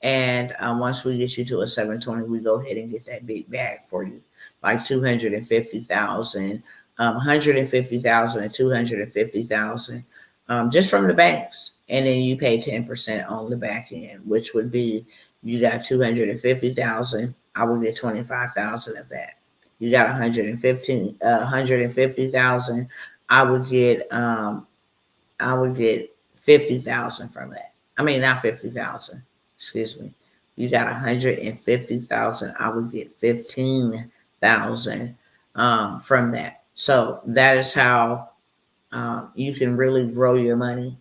A: And once we get you to a 720, we go ahead and get that big bag for you, like 250,000, 150,000, and 250,000, just from the banks. And then you pay 10% on the back end, which would be, you got 250,000. I will get 25,000 of that. You got 150,000. I would get 50,000 from that. I mean, not 50,000. Excuse me. You got 150,000. I would get 15,000 from that. So that is how you can really grow your money.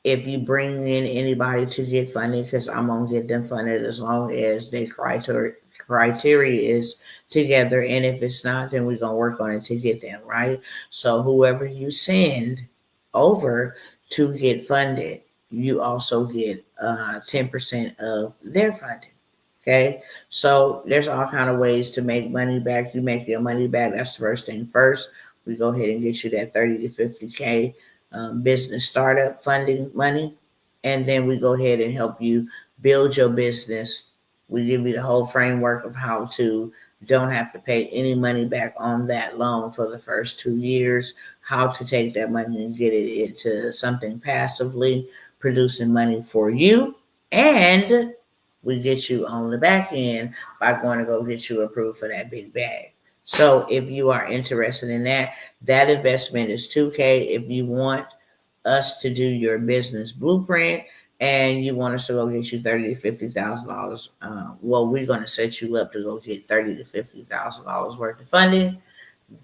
A: If you bring in anybody to get funded, because I'm gonna get them funded as long as their criteria is together. And if it's not, then we're gonna work on it to get them right. So whoever you send over to get funded, you also get 10% of their funding. Okay, so there's all kind of ways to make money back. You make your money back. That's the first thing. First, we go ahead and get you that 30 to 50K business startup funding money, and then we go ahead and help you build your business. We give you the whole framework of how to don't have to pay any money back on that loan for the first 2 years, how to take that money and get it into something passively producing money for you, and we get you on the back end by going to go get you approved for that big bag. So if you are interested in that, that investment is 2K. If you want us to do your business blueprint and you want us to go get you $30 to $50,000, well, we're going to set you up to go get $30 to $50,000 worth of funding.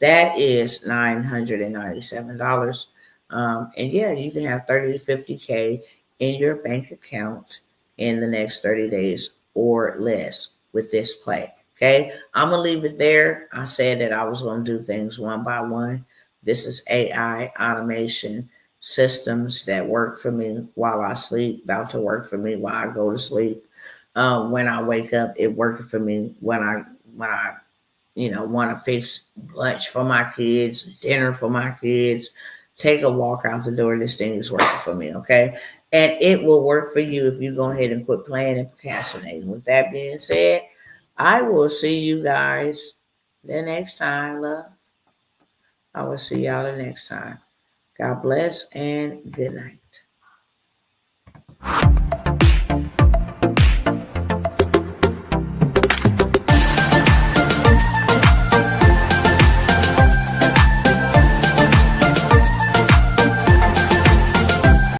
A: That is $997. And yeah, you can have 30 to 50K in your bank account in the next 30 days or less with this play. Okay, I'm gonna leave it there. I said that I was gonna do things one by one. This is AI automation systems that work for me while I sleep, about to work for me while I go to sleep. When I wake up, it working for me when I want to fix lunch for my kids, dinner for my kids, take a walk out the door. This thing is working for me, okay? And it will work for you if you go ahead and quit playing and procrastinating. With that being said, I will see you guys the next time, love. I will see y'all the next time. God bless and good night.